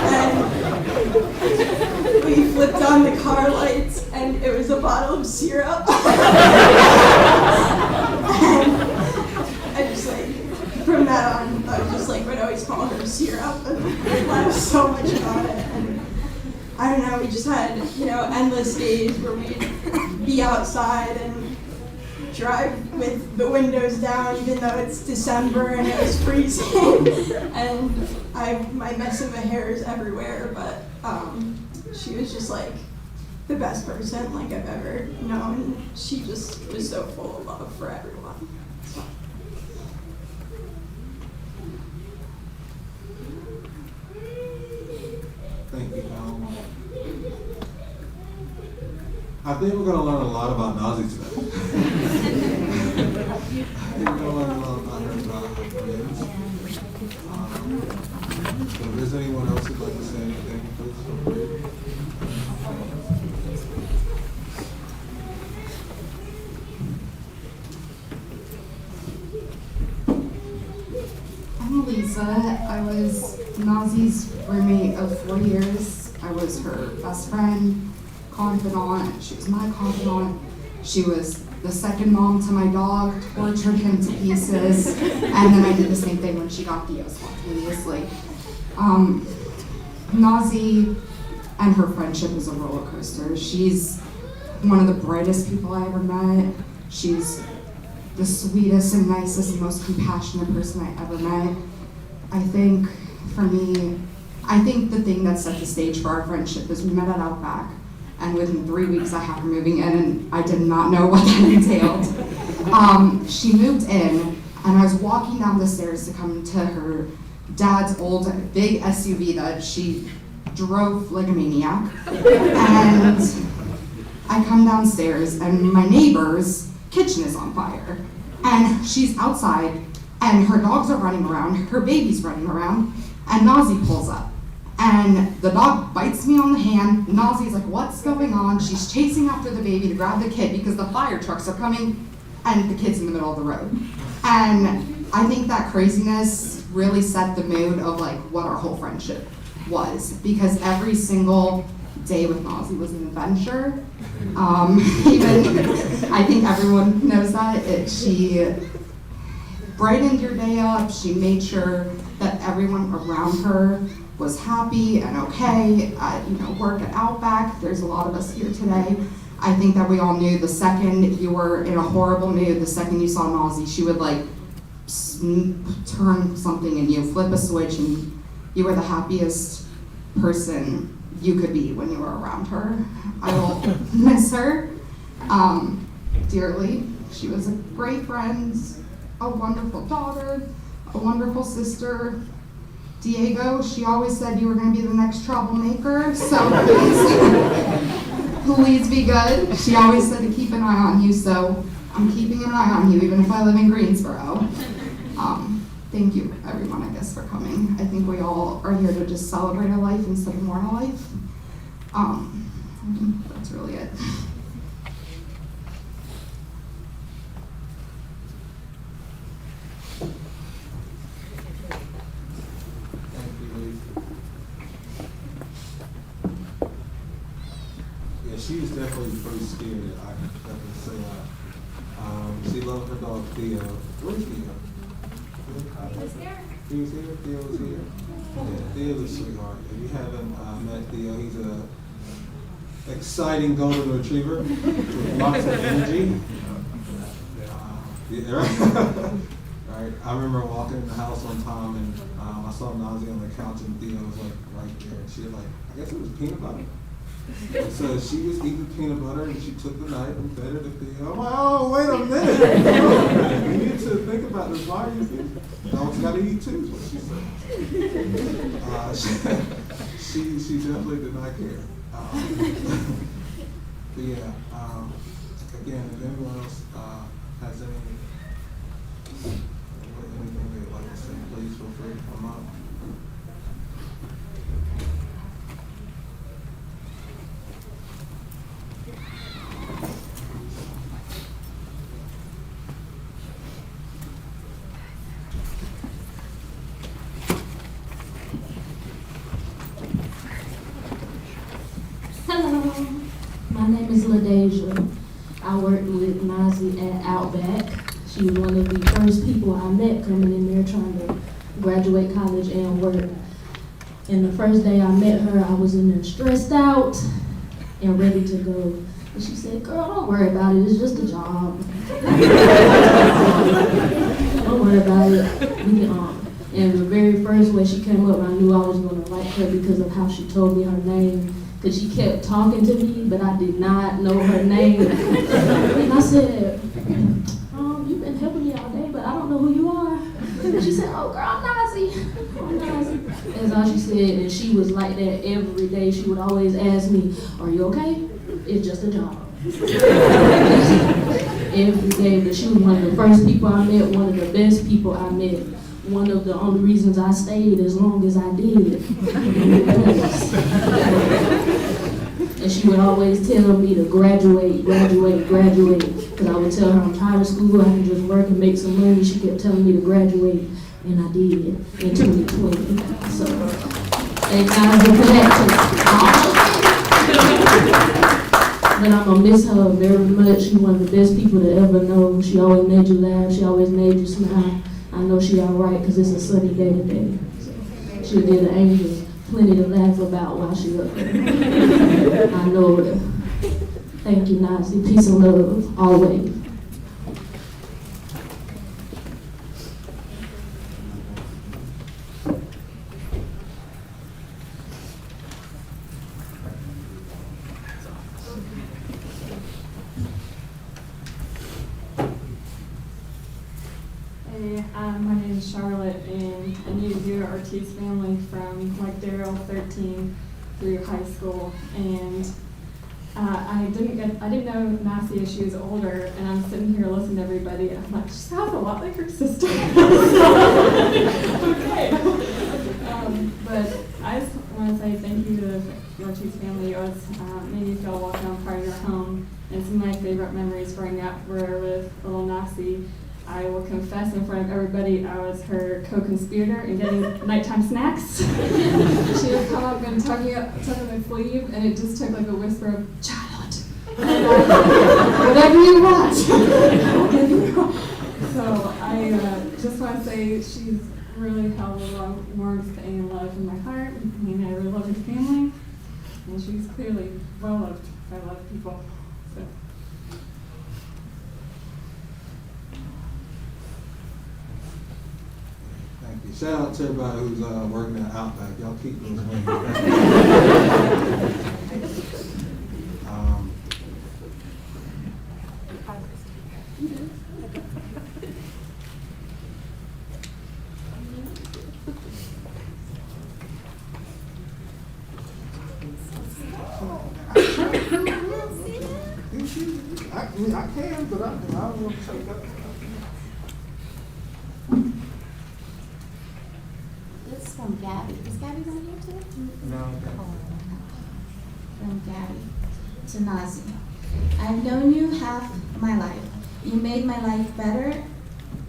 And we flipped on the car lights and it was a bottle of syrup. And from that on, I was just like, would always call her syrup, and laughed so much about it. And I don't know, we just had, you know, endless days where we'd be outside and drive with the windows down, even though it's December and it was freezing. And my mess of my hair is everywhere, but she was just like the best person like I've ever known. She just was so full of love for everyone. So. Thank you. I think we're going to learn a lot about Nazi today. I think we're going to learn a lot about her and about her friends. So if there's anyone else who'd like to say anything, please feel free. I'm Lisa. I was Nazi's roommate of 4 years. I was her best friend, confidant. She was my confidant. She was the second mom to my dog, tortured him to pieces, and then I did the same thing when she got Theo spontaneously. Nazi and her friendship is a roller coaster. She's one of the brightest people I ever met. She's the sweetest and nicest and most compassionate person I ever met. I think, for me, the thing that set the stage for our friendship is we met at Outback, and within 3 weeks I had her moving in, and I did not know what that entailed. She moved in, and I was walking down the stairs to come to her dad's old big SUV that she drove like a maniac, and I come downstairs, and my neighbor's kitchen is on fire, and she's outside, and her dogs are running around, her baby's running around, and Nazi pulls up. And the dog bites me on the hand. Nazi's like, what's going on? She's chasing after the baby to grab the kid because the fire trucks are coming and the kid's in the middle of the road. And I think that craziness really set the mood of like what our whole friendship was, because every single day with Nazi was an adventure. Even, I think everyone knows that. brightened your day up. She made sure that everyone around her was happy and okay. Work at Outback. There's a lot of us here today. I think that we all knew the second you were in a horrible mood, the second you saw Nazi, she would like turn something in you, flip a switch, and you were the happiest person you could be when you were around her. I will miss her dearly. She was a great friend, a wonderful daughter, a wonderful sister. Diego, she always said you were going to be the next troublemaker, so please be good. She always said to keep an eye on you, so I'm keeping an eye on you, even if I live in Greensboro. Thank you, everyone, I guess, for coming. I think we all are here to just celebrate a life instead of mourn a life. That's really it. She was definitely pretty scared. I can definitely say that. She loved her dog Theo. Where's Theo? He was here. Theo was here. Yeah, Theo's a sweetheart. If you haven't met Theo, he's a exciting golden retriever with lots of energy. Right. I remember walking in the house one time and I saw Nazi on the couch and Theo was like right there. She was like, I guess it was peanut butter. And so she was eating peanut butter and she took the knife and fed it to Theo. I'm like, oh, wait a minute. You need to think about this. Why are you eating? Dogs got to eat too, is what she said. She definitely did not care. But yeah, again, if anyone else has anything they'd like to say, please feel free to come up. Hello, my name is LaDeja. I worked with Nazi at Outback. She was one of the first people I met coming in there trying to graduate college and work. And the first day I met her, I was in there stressed out and ready to go. And she said, girl, don't worry about it, it's just a job. Don't worry about it. And the very first way she came up, I knew I was gonna like her because of how she told me her name. Because she kept talking to me, but I did not know her name. And I said, you've been helping me all day, but I don't know who you are. And she said, oh, girl, I'm Nazi. I'm Nazi. That's all she said, and she was like that every day. She would always ask me, are you okay? It's just a job. Every day, but she was one of the first people I met, one of the best people I met. One of the only reasons I stayed as long as I did. And she would always tell me to graduate. Because I would tell her I'm tired of school, I can just work and make some money. She kept telling me to graduate, and I did in 2020. So, thank God for that. But I'm gonna miss her very much. She's one of the best people to ever know. She always made you laugh. She always made you smile. I know she all right because it's a sunny day today. So she'll give the angels plenty to laugh about while she's up there. I know it. Thank you, Nazi. Peace and love, always. My name is Charlotte, and I knew the Ortiz family from like Darryl 13 through high school, and I didn't know Nazi as she was older, and I'm sitting here listening to everybody, and I'm like, she sounds a lot like her sister. Okay. But I just want to say thank you to the Ortiz family. It was made me feel welcome, part of your home, and some of my favorite memories growing up were with little Nazi. I will confess in front of everybody, I was her co-conspirator in getting nighttime snacks. She would come up and tug me my sleeve, and it just took like a whisper of, Charlotte, whatever you want. So So I just want to say she's really held a lot of warmth and love in my heart, and I really love her family, and she's clearly well loved by a lot of people. So. Thank you. Shout out to everybody who's working at Outback. Y'all keep those wings. I can, but I don't want to take up. This is from Gabby. Is Gabby right here too? No. From Gabby to Nazi. I've known you half my life. You made my life better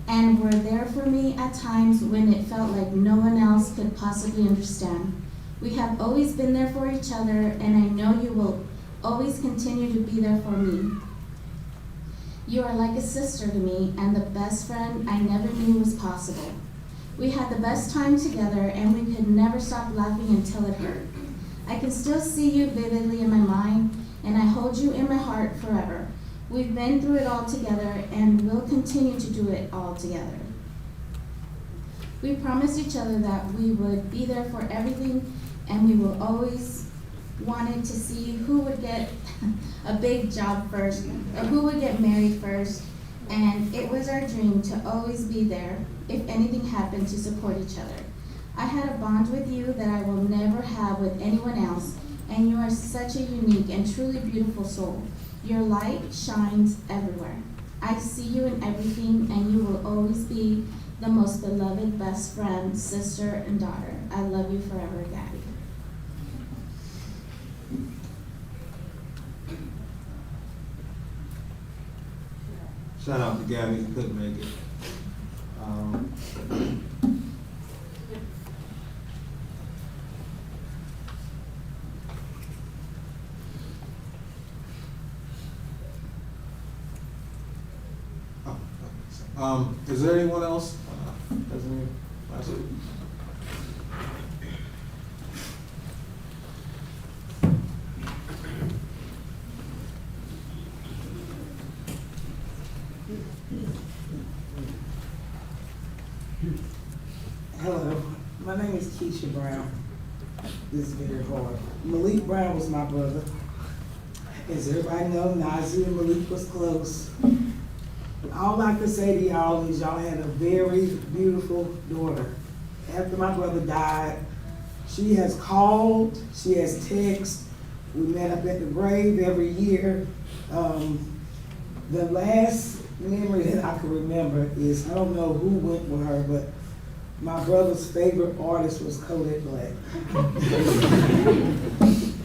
and were there for me at times when it felt like no one else could possibly understand. We have always been there for each other, and I know you will always continue to be there for me. You are like a sister to me and the best friend I never knew was possible. We had the best time together, and we could never stop laughing until it hurt. I can still see you vividly in my mind, and I hold you in my heart forever. We've been through it all together, and we'll continue to do it all together. We promised each other that we would be there for everything, and we will always wanted to see who would get a big job first, or who would get married first, and it was our dream to always be there if anything happened to support each other. I had a bond with you that I will never have with anyone else, and you are such a unique and truly beautiful soul. Your light shines everywhere. I see you in everything, and you will always be the most beloved best friend, sister, and daughter. I love you forever, Gabby. Shout out to Gabby, couldn't make it. Is there anyone else? Has any last week? Hello, my name is Keisha Brown. This is very hard. Malik Brown was my brother. As everybody know, Nazi and Malik was close. All I could say to y'all is y'all had a very beautiful daughter. After my brother died, she has called, she has texted. We met up at the grave every year. The last memory that I can remember is, I don't know who went with her, but my brother's favorite artist was Kodak Black.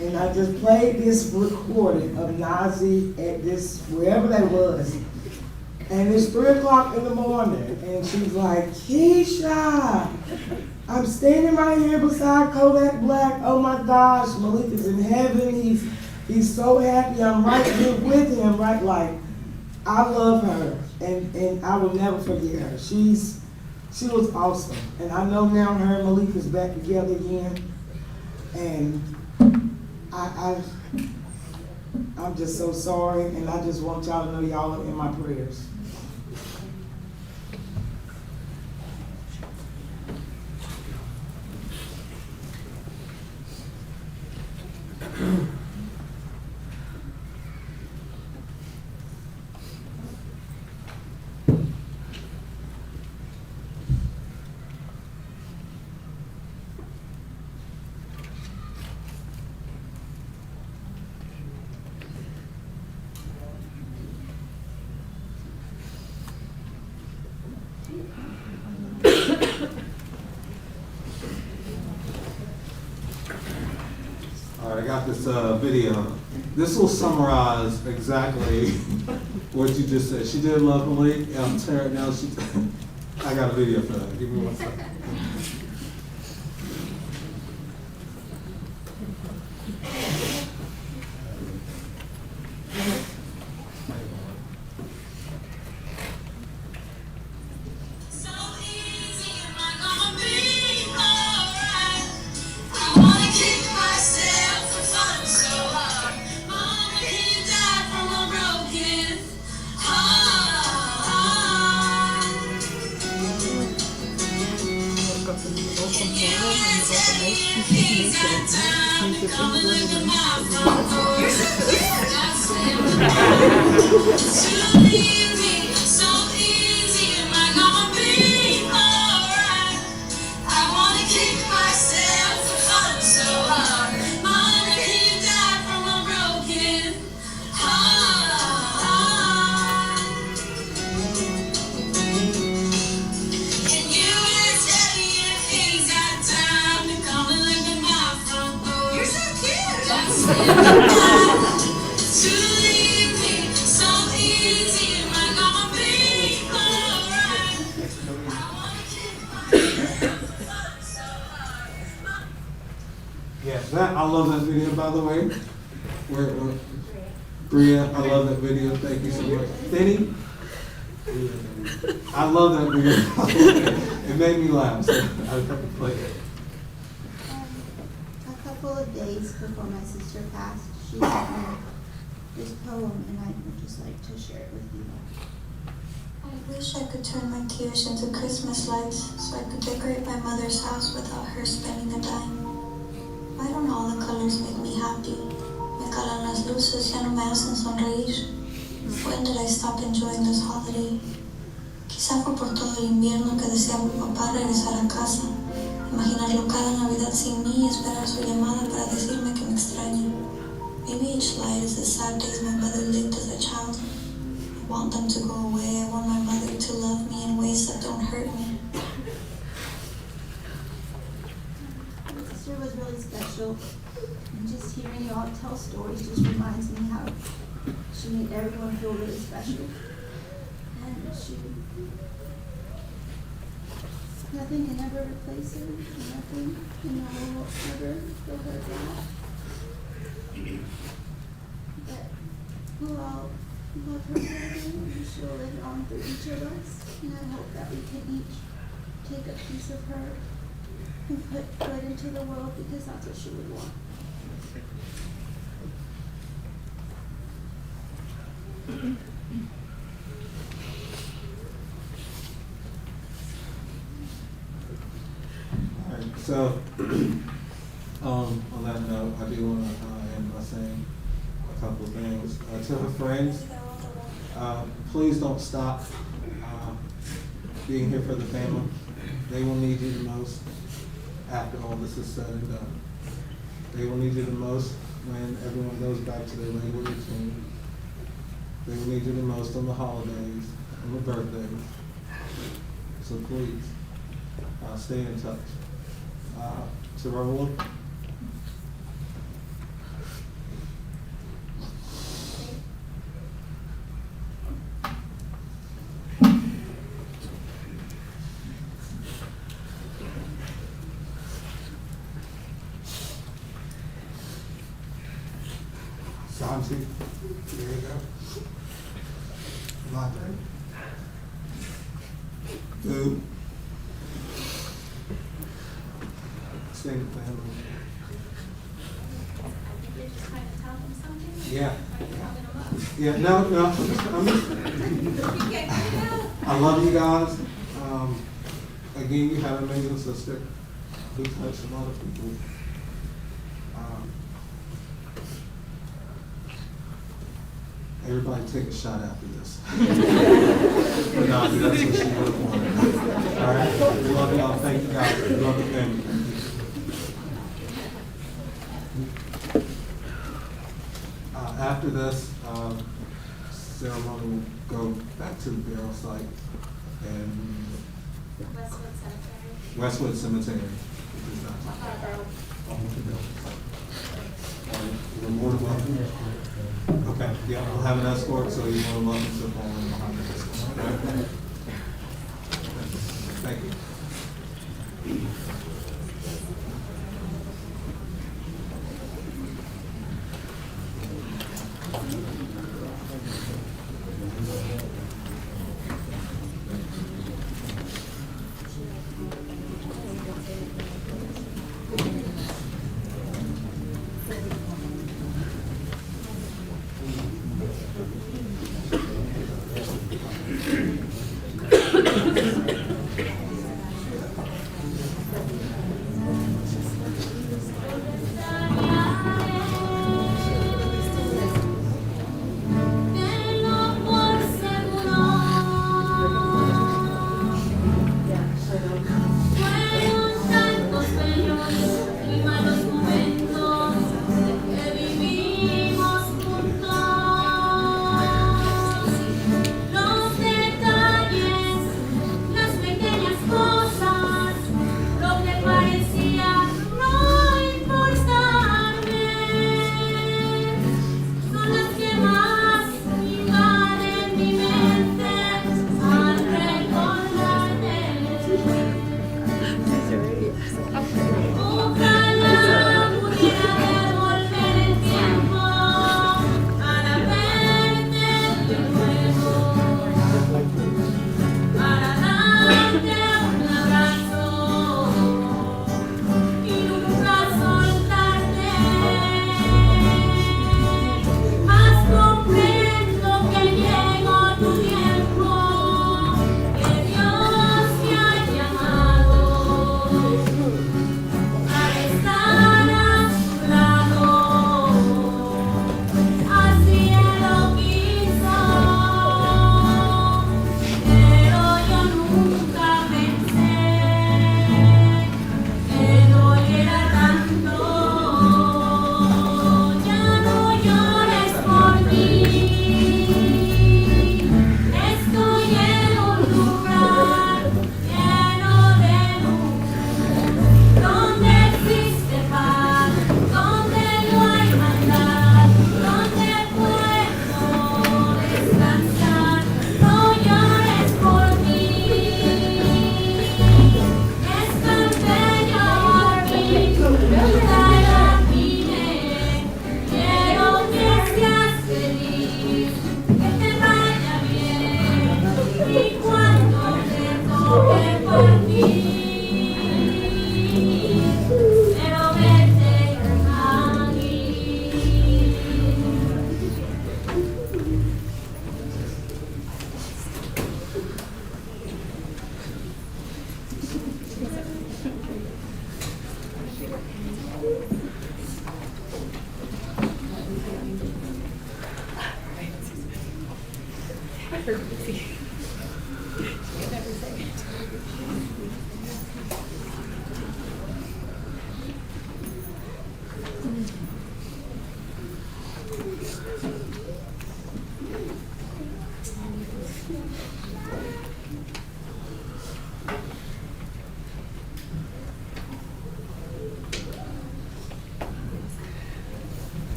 And I just played this recording of Nazi at this, wherever that was. And it's 3 o'clock in the morning, and she's like, Keisha, I'm standing right here beside Kodak Black. Oh my gosh, Malik is in heaven. He's so happy. I'm right here with him, right? Like, I love her, and I will never forget her. She was awesome. And I know now her and Malik is back together again. And I'm just so sorry, and I just want y'all to know y'all are in my prayers. All right, I got this video. This will summarize exactly what you just said. She did love Malik. I'm telling her now. I got a video for that. Give me 1 second. Come and look at my front door. That's to leave me so easy. Am I gonna be alright? I wanna keep myself from so hard. Mama, can you die from a broken heart? Can you tell me if he's got time to come and look at my front door? You're so cute. That's to leave me so easy. Am I gonna be alright? I wanna keep myself from so hard. Yeah, I love that video, by the way. Bria, I love that video. Thank you so much. Denny, I love that video. It made me laugh, so I have to play it. A couple of days before my sister passed, she sent me this poem, and I would just like to share it with you. I wish I could turn my tears into Christmas lights so I could decorate my mother's house without her spending a dime. Why don't all the colors make me happy? Me calan las luces, ya no me hacen sonreír. When did I stop enjoying this holiday? Quizá fue por todo el invierno que deseaba mi papá regresar a casa. Imaginarlo cada Navidad sin mí y esperar su llamada para decirme que me extraña. Maybe each light is the sad days my mother lived as a child. I want them to go away. I want my mother to love me in ways that don't hurt me. My sister was really special, and just hearing you all tell stories just reminds me how she made everyone feel really special. And nothing can ever replace her. Nothing in the world will ever fill her gap. But we'll all love her forever, and she'll live on through each of us. And I hope that we can each take a piece of her and put good into the world, because that's what she would want. All right, so on that note, I do want to end by saying a couple of things. To her friends, please don't stop being here for the family. They will need you the most after all this is said and done. They will need you the most when everyone goes back to their regular routine. They will need you the most on the holidays, on the birthdays. So please, stay in touch. To Raul. Santi, there you go. Latte. Food. Extended family. You're just trying to tell them something? Yeah. Are you holding them up? Yeah, no, I love you guys. Again, you have an amazing sister who touched a lot of people. Everybody take a shot after this. But no, that's what she would have wanted. All right, we love y'all. Thank you guys. We love the family. After this ceremony, will go back to the burial site and Westwood Cemetery. You're more than welcome. Okay, yeah, we'll have an escort, so you're more than welcome to follow in behind the escort. Okay? Thank you.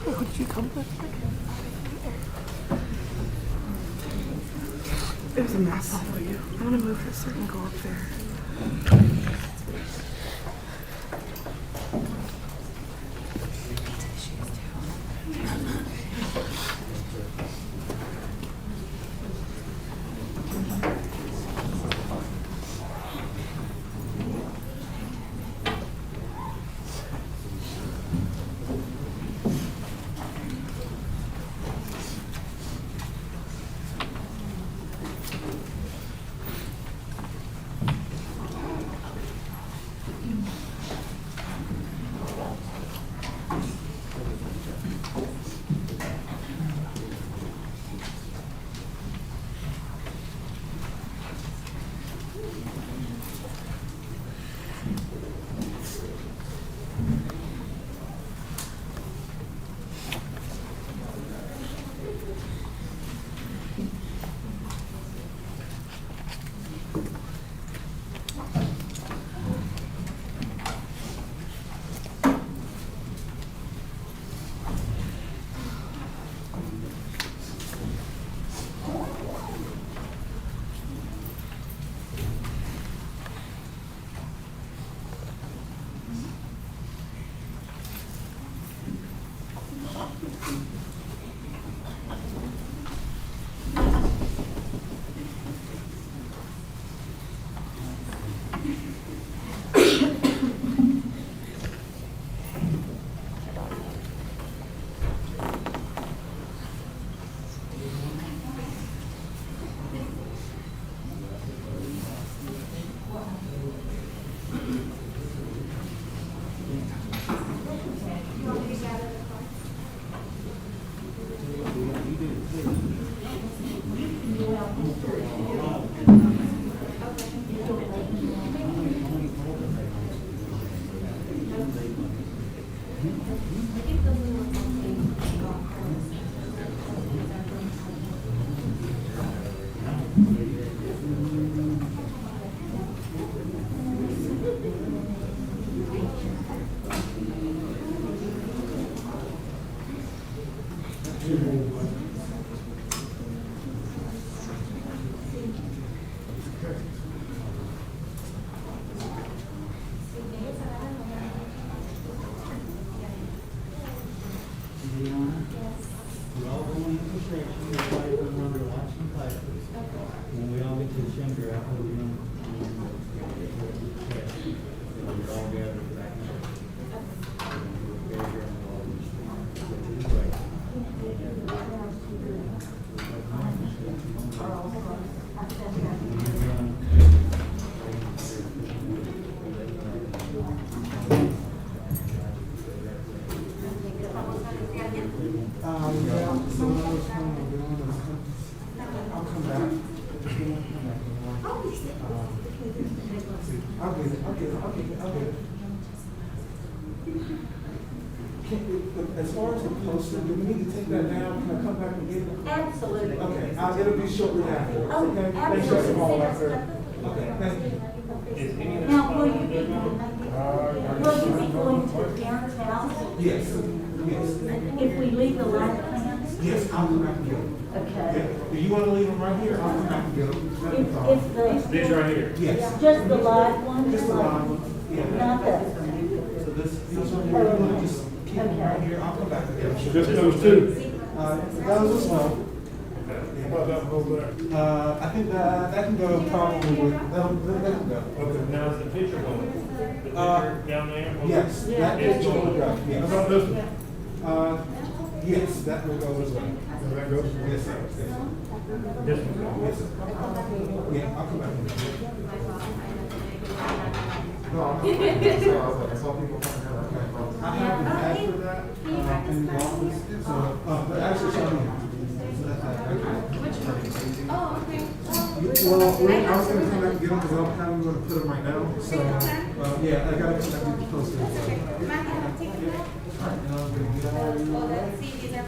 Would you come with me? It was a mess. I'm gonna move this so I can go up there. As far as the poster, do we need to take that down? Can I come back and get it? Absolutely. Okay, it'll be shortly after. Oh, Okay? Thanks, absolutely. Dr. Hall, after. Okay, thank you. Now, will you be going to Darren's house? Yes, yes. If we leave the light plans? Yes, I'll come back and get them. Okay. Yeah. Do you want to leave them right here? I'll come back and get them. If the. These right here? Yes. Just the live ones? Just the live ones, yeah. Not the. So these one here, you want to just keep them right here? I'll come back and get them. So just those two? Those as well. How about that over there? I think that can go probably with, that can go. Okay, now is the picture going? The picture down there? Yes, that It's picture will going. go, yes. How about this one? Yes, that will go as well. That goes? Yes, sir. Yes, sir. Yes, sir. Yeah, I'll come back. No, I'm not. I saw people coming out. I have an ad for that, in the office, so, but actually, show me. Oh, okay. Well, I was gonna come back and get them, because I don't have them, gonna put them right now, so, yeah, I gotta come back and get the posters. Matt, take them out. All right, and I'm gonna get all of you. Oh, let's see, these are